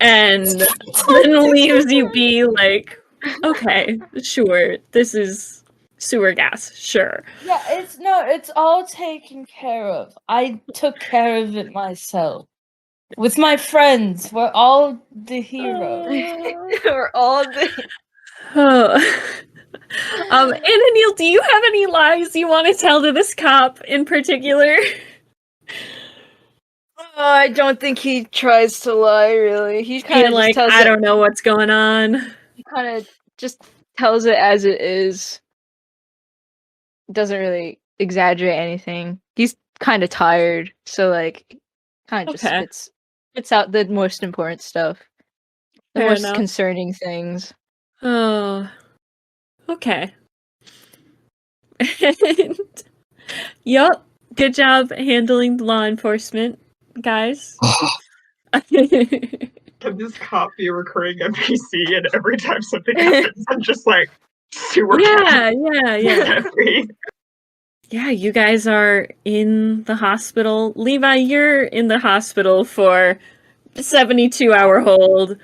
and then leaves you be like, okay, sure, this is sewer gas, sure. Yeah, it's all taken care of. I took care of it myself. With my friends. We're all the heroes. We're all the... Oh. Anna Neal, do you have any lies you want to tell to this cop in particular? I don't think he tries to lie, really. He kind of like, tells I don't know what's going on. He kind of just tells it as it is. Doesn't really exaggerate anything. He's kind of tired, so like, kind of just spits out the most important stuff. The Fair most enough. concerning things. Oh. Okay. And, yup. Good job handling law enforcement, guys. Can this cop be a recurring NPC and every time something happens, I'm just like, sewer gas. Yeah. yeah, you guys are in the hospital. Levi, you're in the hospital for 72-hour hold.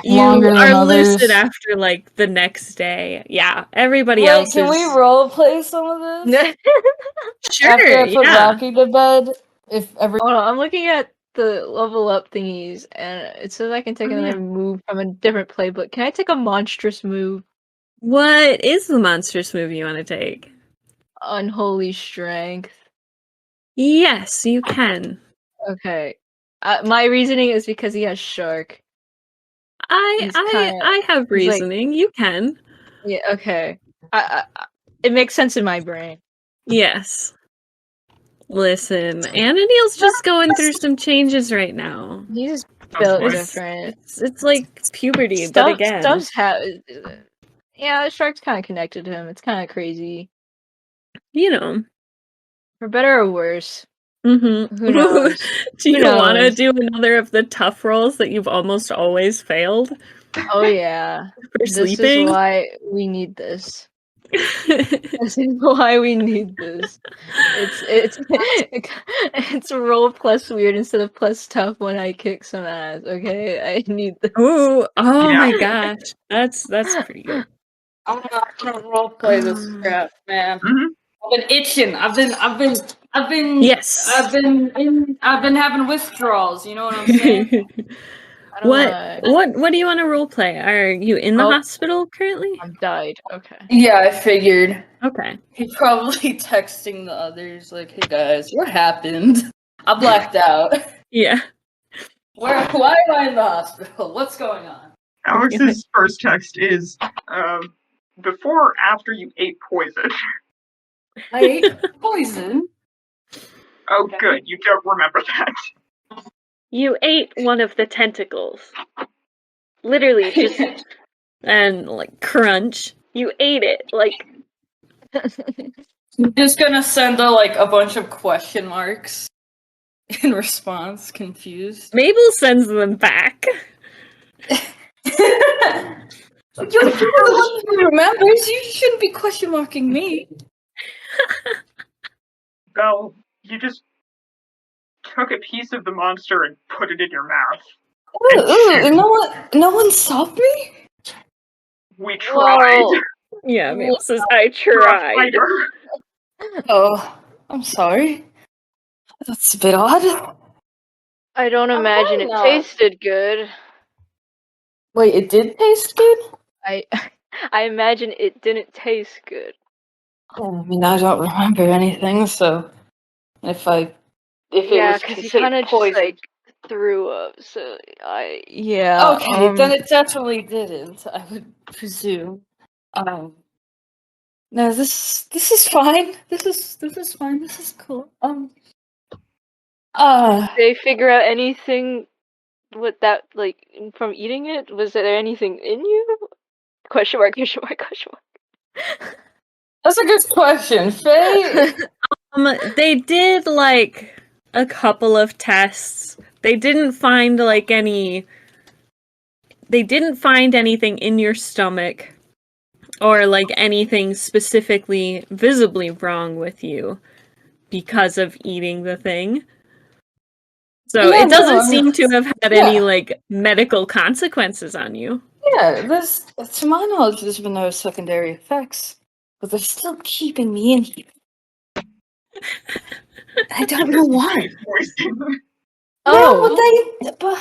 You Longer than are others. lucid after like the next day. Yeah, everybody Wait, else can is we role play some of this? sure. After I put Yeah. Rocky to bed, if every Hold on, I'm looking at the level up thingies, and it says I can take Oh, another yeah. move from a different playbook. Can I take a monstrous move? What is the monstrous move you want to take? Unholy strength. Yes, you can. Okay. My reasoning is because he has shark. He's kinda, I have he's like, reasoning. You can. yeah, okay. It makes sense in my brain. Yes. Listen, Ananiel's just going through some changes right now. He's Oh, built boy. different. It's like puberty, but again. Stuff's yeah, the shark's kind of connected to him. It's kind of crazy. You know. For better or worse. Mm-hmm. Who knows? Do Who you want to knows? do another of the tough rolls that you've almost always failed Oh yeah. for This sleeping? is why we need this. This is why we need this. It's roll plus weird instead of plus tough when I kick some ass. Okay, I need this. Ooh, oh Yeah. my gosh, that's pretty good. I'm gonna role play this crap, man. Mhm. I've been itching. I've been Yes. I've been having withdrawals. You know what I'm saying? I don't what do you want to role play? Are you in the Oh. hospital currently? I'm died. Okay. Yeah, I figured. Okay. He's probably texting the others like, "Hey guys, what happened? I blacked out. Yeah. Why am I in the hospital? What's going on?" Alex's first text is, before or after you ate poison? I ate poison. Oh, Okay. good. You don't remember that. You ate one of the tentacles. Literally, just and like crunch. You ate it. Like I'm just gonna send a bunch of question marks in response, confused. Mabel sends them back. You're the one who remembers. You shouldn't be question marking me. Well, you just took a piece of the monster and put it in your mouth. No one stopped me? We tried. Whoa. Yeah, Mabel says I You're a tried. fighter. Oh, I'm sorry. That's a bit odd. I don't I'm imagine fine it now. tasted good. Wait, it did taste good? I imagine it didn't taste good. I mean, I don't remember anything, so if it Yeah, was because he considered kind of just poison. like threw up. So yeah. Okay, then it definitely didn't, I would presume. No, this is fine. This is fine. This is cool. Did they figure out anything with that, like, from eating it? Was there anything in you? Question mark, question mark, question mark. That's a good question, Faye. They did like a couple of tests. They didn't find like any. They didn't find anything in your stomach or like anything specifically visibly wrong with you because of eating the thing. So Yeah, it doesn't no, seem to have had yeah. any like medical consequences on you. Yeah, to my knowledge, there's been no secondary effects, but they're still keeping me in here. I don't know why. Poison. But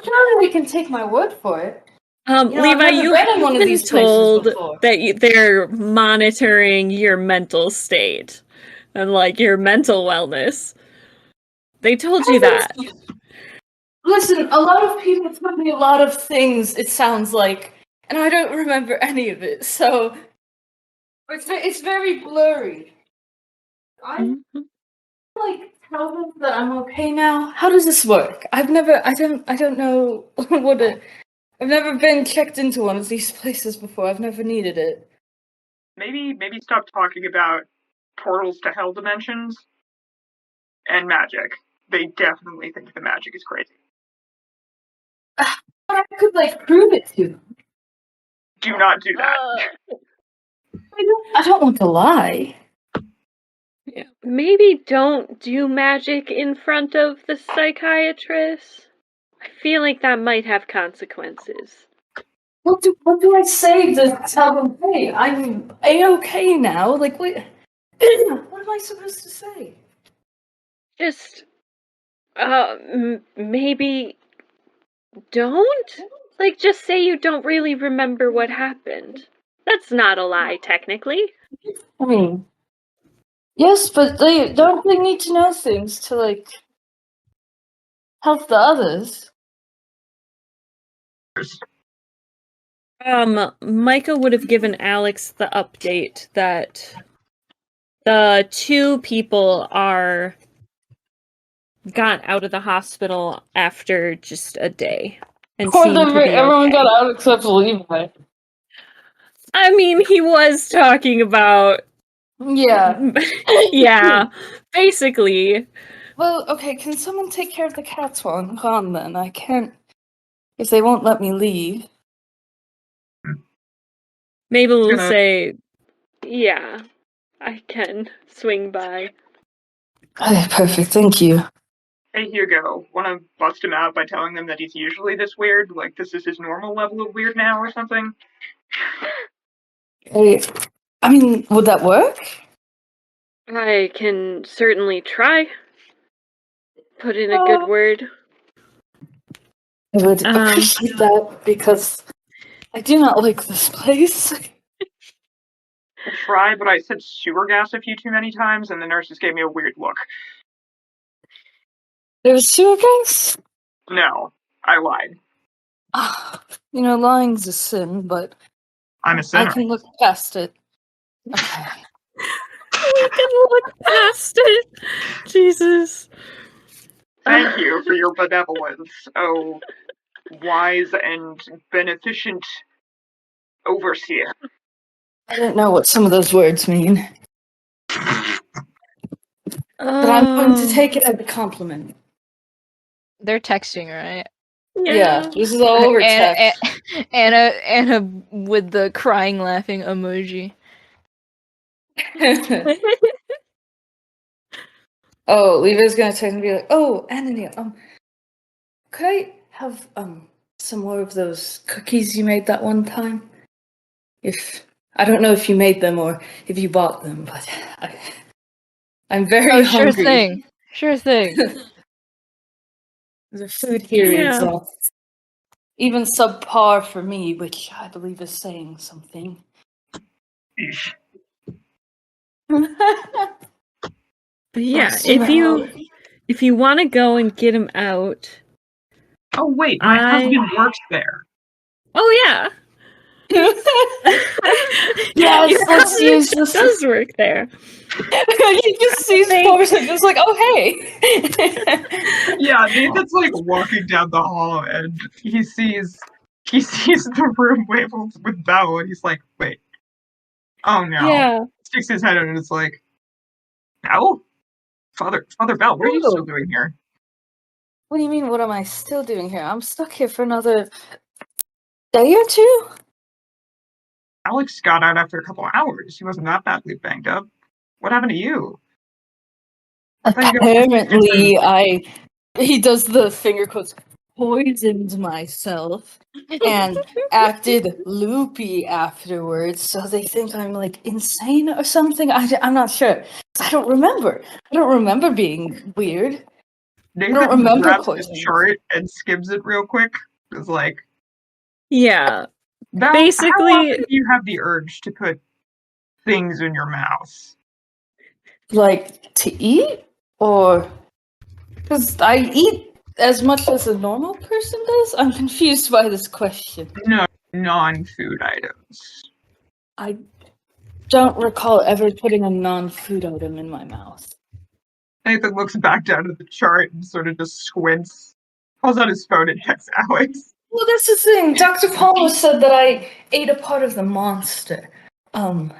surely we can take my word for it. Levi, I've never you've been in one of been these places told before. that they're monitoring your mental state and like your mental wellness. They told you that. Listen, a lot of people tell me a lot of things, it sounds like, and I don't remember any of it, so it's very blurry. I tell them that I'm okay now. How does this work? I don't know I've never been checked into one of these places before. I've never needed it. Maybe stop talking about portals to hell dimensions and magic. They definitely think the magic is crazy. I could prove it to them. Do not do that. I don't want to lie. Maybe don't do magic in front of the psychiatrist. I feel like that might have consequences. What do I say to tell them, hey, I'm A-okay now? Like, what am I supposed to say? Just, maybe don't? Like, just say you don't really remember what happened. That's not a lie, technically. I mean, yes, but they need to know things to, like, help the others. Micah would have given Alex the update that the 2 people got out of the hospital after just a day and seemed to be Everyone okay. got out except Levi. I mean, he was talking about Yeah. yeah, basically. Well, okay, can someone take care of the cats while I'm gone then? I can't if they won't let me leave. Mabel will say, yeah, I can swing by. Okay, perfect, thank you. Hey Hugo, wanna bust him out by telling them that he's usually this weird? Like this is his normal level of weird now or something? Hey, I mean, would that work? I can certainly try. Put in a good word. I would appreciate that because I do not like this place. I try, but I said sewer gas a few too many times, and the nurse just gave me a weird look. There's sewer gas? No, I lied. You know, lying's a sin, but I'm a sinner. I can look past it. Okay. We can look past it. Jesus. Thank you for your benevolence, oh wise and beneficent overseer. I don't know what some of those words mean, but I'm going to take it as a compliment. They're texting, right? Yeah, this is all over text. Anna with the crying, laughing emoji. Oh, Levi's gonna text and be like, "Oh, Anania, could I have some more of those cookies you made that one time? If I don't know if you made them or if you bought them, but I'm very hungry." Sure thing. The food here is even subpar for me, which I believe is saying something. But yeah, if you want to go and get him out. Oh wait, my husband works there. Oh yeah. Yes, let's use this. Does work there. He just sees Forrest and just like, oh hey. Yeah, Nathan's like walking down the hall and he sees the room labeled with Bell and he's like, wait. Oh no. Yeah. Sticks his head in and it's like, Bell? Father Bell, what are you still doing here? What do you mean, what am I still doing here? I'm stuck here for another day or two? Alex got out after a couple of hours. He wasn't that badly banged up. What happened to you? Apparently, he does the finger quotes, poisoned myself and acted loopy afterwards, so they think I'm like insane or something. I'm not sure. I don't remember being weird. Nathan I don't remember grabs his poisoning. chart and skims it real quick. It's like, yeah. Belle, Basically, how often do you have the urge to put things in your mouth? Like to eat, or because I eat as much as a normal person does. I'm confused by this question. No, non-food items. I don't recall ever putting a non-food item in my mouth. Nathan looks back down at the chart and sort of just squints, pulls out his phone and texts Alex. Well, that's the thing. Dr. Palmer said that I ate a part of the monster. Doctors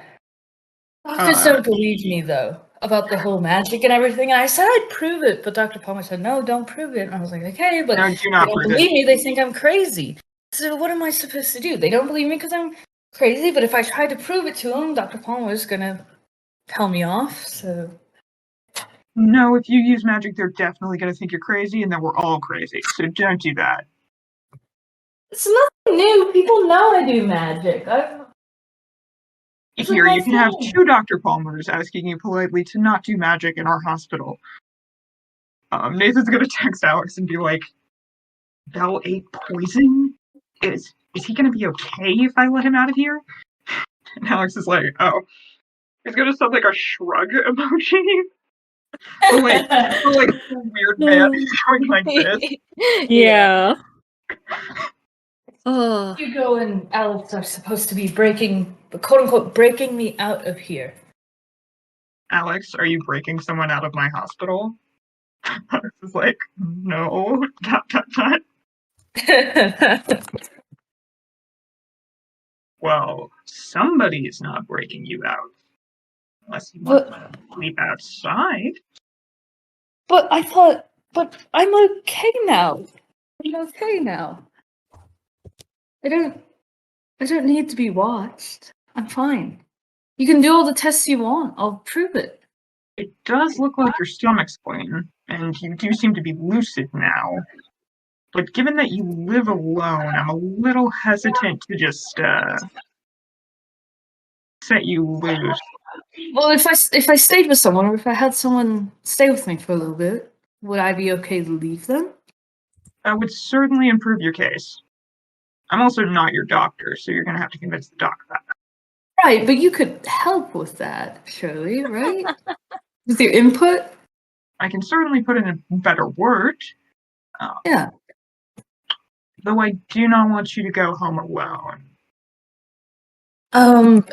don't believe me, though, about the whole magic and everything. And I said I'd prove it, but Dr. Palmer said, no, don't prove it. And I was like, okay, but No, do not they don't prove believe it. me. They think I'm crazy. So what am I supposed to do? They don't believe me because I'm crazy, but if I tried to prove it to them, Dr. Palmer is going to tell me off, so... No, if you use magic, they're definitely going to think you're crazy, and then we're all crazy. So don't do that. It's nothing new. People know I do magic. It's like Here, my you can have thing. 2 Dr. Palmers asking you politely to not do magic in our hospital. Nathan's going to text Alex and be like, Belle ate poison? Is he going to be okay if I let him out of here? And Alex is like, oh. He's going to sound like a shrug emoji. Or like weird man going like this. Yeah. Oh. Hugo and Alex are supposed to be quote unquote, breaking me out of here. Alex, are you breaking someone out of my hospital? Alex is like, no. ... Well, somebody's not breaking you out. Unless you want to sleep outside. But I'm okay now. I'm okay now. I don't need to be watched. I'm fine. You can do all the tests you want. I'll prove it. It does look like your stomach's clean, and you do seem to be lucid now. But given that you live alone, I'm a little hesitant to just, set you loose. Well, if I stayed with someone, or if I had someone stay with me for a little bit, would I be okay to leave them? That would certainly improve your case. I'm also not your doctor, so you're gonna have to convince the doc about that. Right, but you could help with that, surely, right? With your input? I can certainly put in a better word. Yeah. Though I do not want you to go home alone.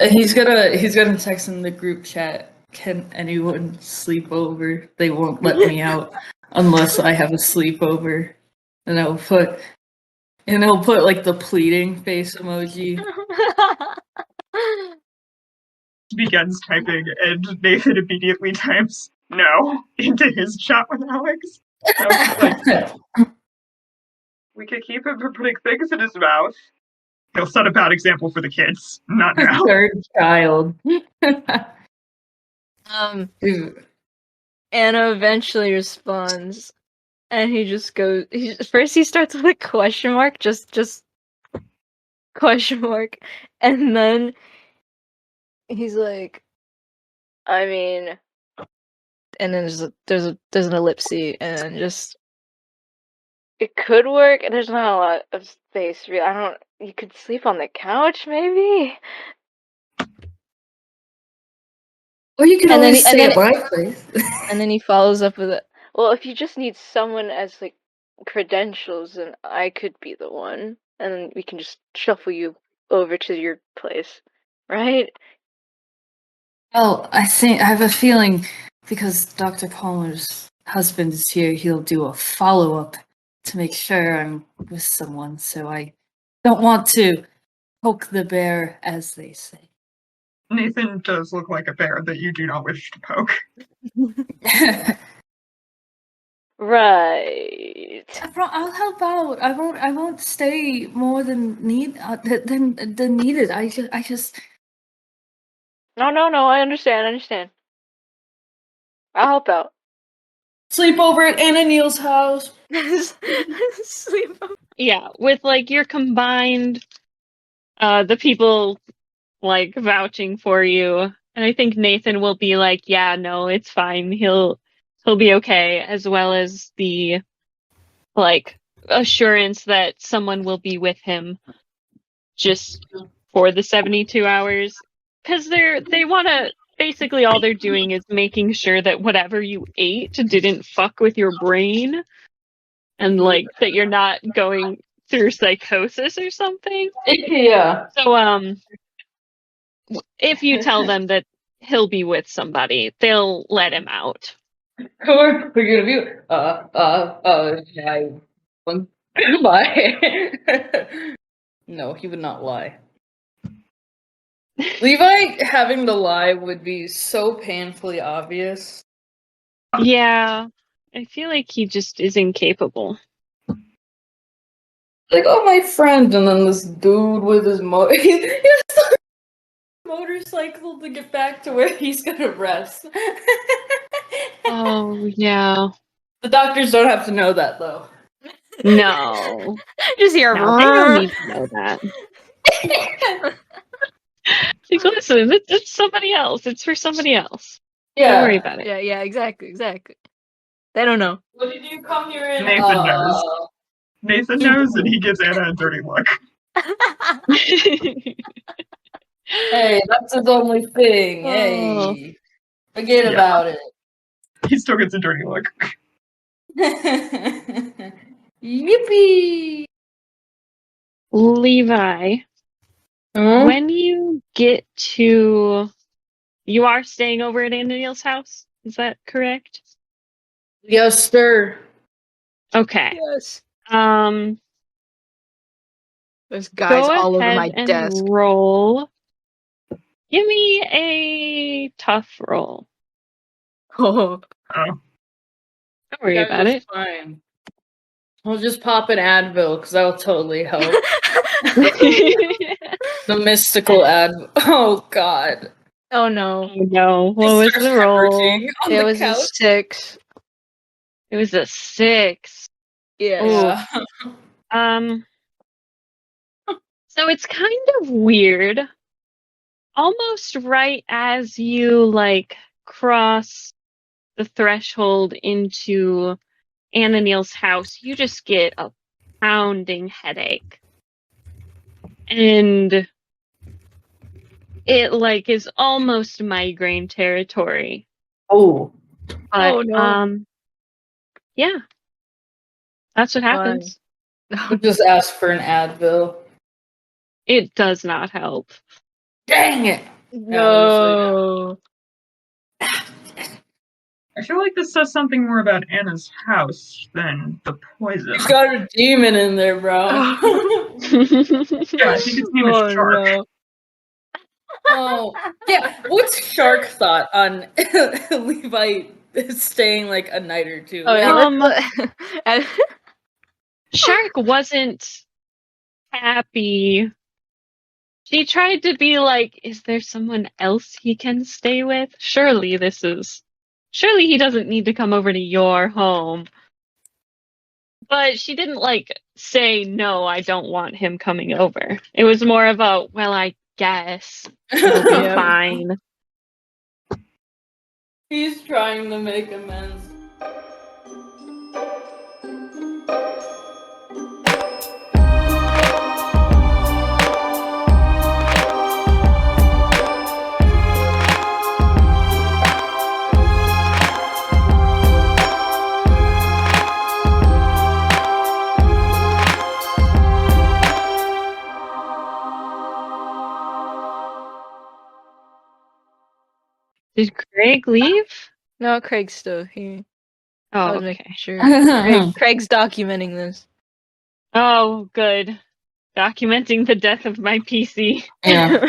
He's gonna text in the group chat. Can anyone sleep over? They won't let me out unless I have a sleepover. And he'll put like the pleading face emoji. Begins typing, and Nathan immediately types no into his chat with Alex. We could keep him from putting things in his mouth. He'll set a bad example for the kids. Not now. Third child. Anna eventually responds, and he just goes. First, he starts with a question mark, just question mark, and then he's like, I mean, and then there's an ellipsis, and just it could work, and there's not a lot of space. You could sleep on the couch, maybe. Or you can always stay at my place. And then he follows up with well, if you just need someone as like credentials, then I could be the one, and then we can just shuffle you over to your place, right? Well, I have a feeling because Dr. Palmer's husband is here, he'll do a follow-up to make sure I'm with someone, so I don't want to poke the bear, as they say. Nathan does look like a bear that you do not wish to poke. Right. I'll help out. I won't stay more than needed. I just. No. I understand. I'll help out. Sleep over at Anna Neal's house. Sleep. Yeah, with like your combined, the people like vouching for you, and I think Nathan will be like, yeah, no, it's fine. He'll be okay, as well as the like assurance that someone will be with him just for the 72 hours, because they want to. Basically, all they're doing is making sure that whatever you ate didn't fuck with your brain, and like that you're not going through psychosis or something. Yeah. So if you tell them that he'll be with somebody, they'll let him out. We're gonna be goodbye. No, he would not lie. Levi having to lie would be so painfully obvious. Yeah, I feel like he just is incapable. Like, oh, my friend, and then this dude with his motorcycle to get back to where he's gonna rest. Oh, yeah. The doctors don't have to know that, though. No. Just hear. No, they don't need to know that. Like, listen, it's somebody else. It's for somebody else. Don't worry about it. Yeah, exactly. They don't know. What did you come here in? Nathan knows. Nathan knows, and he gives Anna a dirty look. Hey, that's his only thing. Oh. Hey, forget about it. He still gets a dirty look. Yippee! Levi, when you get to... You are staying over at Anna Neil's house? Is that correct? Yes, sir. Okay. Yes. There's guys Go all over ahead my and desk. roll. Give me a tough roll. Oh. Don't worry about it. Fine. I'll just pop an Advil because that'll totally help. The mystical Advil. Oh God. Oh no. Oh no. What was the roll? It was a 6. It was a 6. Yeah. So it's kind of weird. Almost right as you cross the threshold into Anna Neil's house, you just get a pounding headache. And it is almost migraine territory. Oh. But, Oh, no. yeah. That's what happens. I'll just ask for an Advil. It does not help. Dang it! No. I feel like this says something more about Anna's house than the poison. You've got a demon in there, bro. Yeah, I think its name is Shark. No. Oh, yeah. What's Shark thought on Levi staying a night or two? Oh, yeah. Shark wasn't happy. She tried to be like, is there someone else he can stay with? Surely he doesn't need to come over to your home. But she didn't say, no, I don't want him coming over. It was more of a, well, I guess it'll be Yeah. fine. He's trying to make amends. Did Craig leave? No, Craig's still here. Oh, I was okay. making sure. Craig's documenting this. Oh, good. Documenting the death of my PC. Yeah.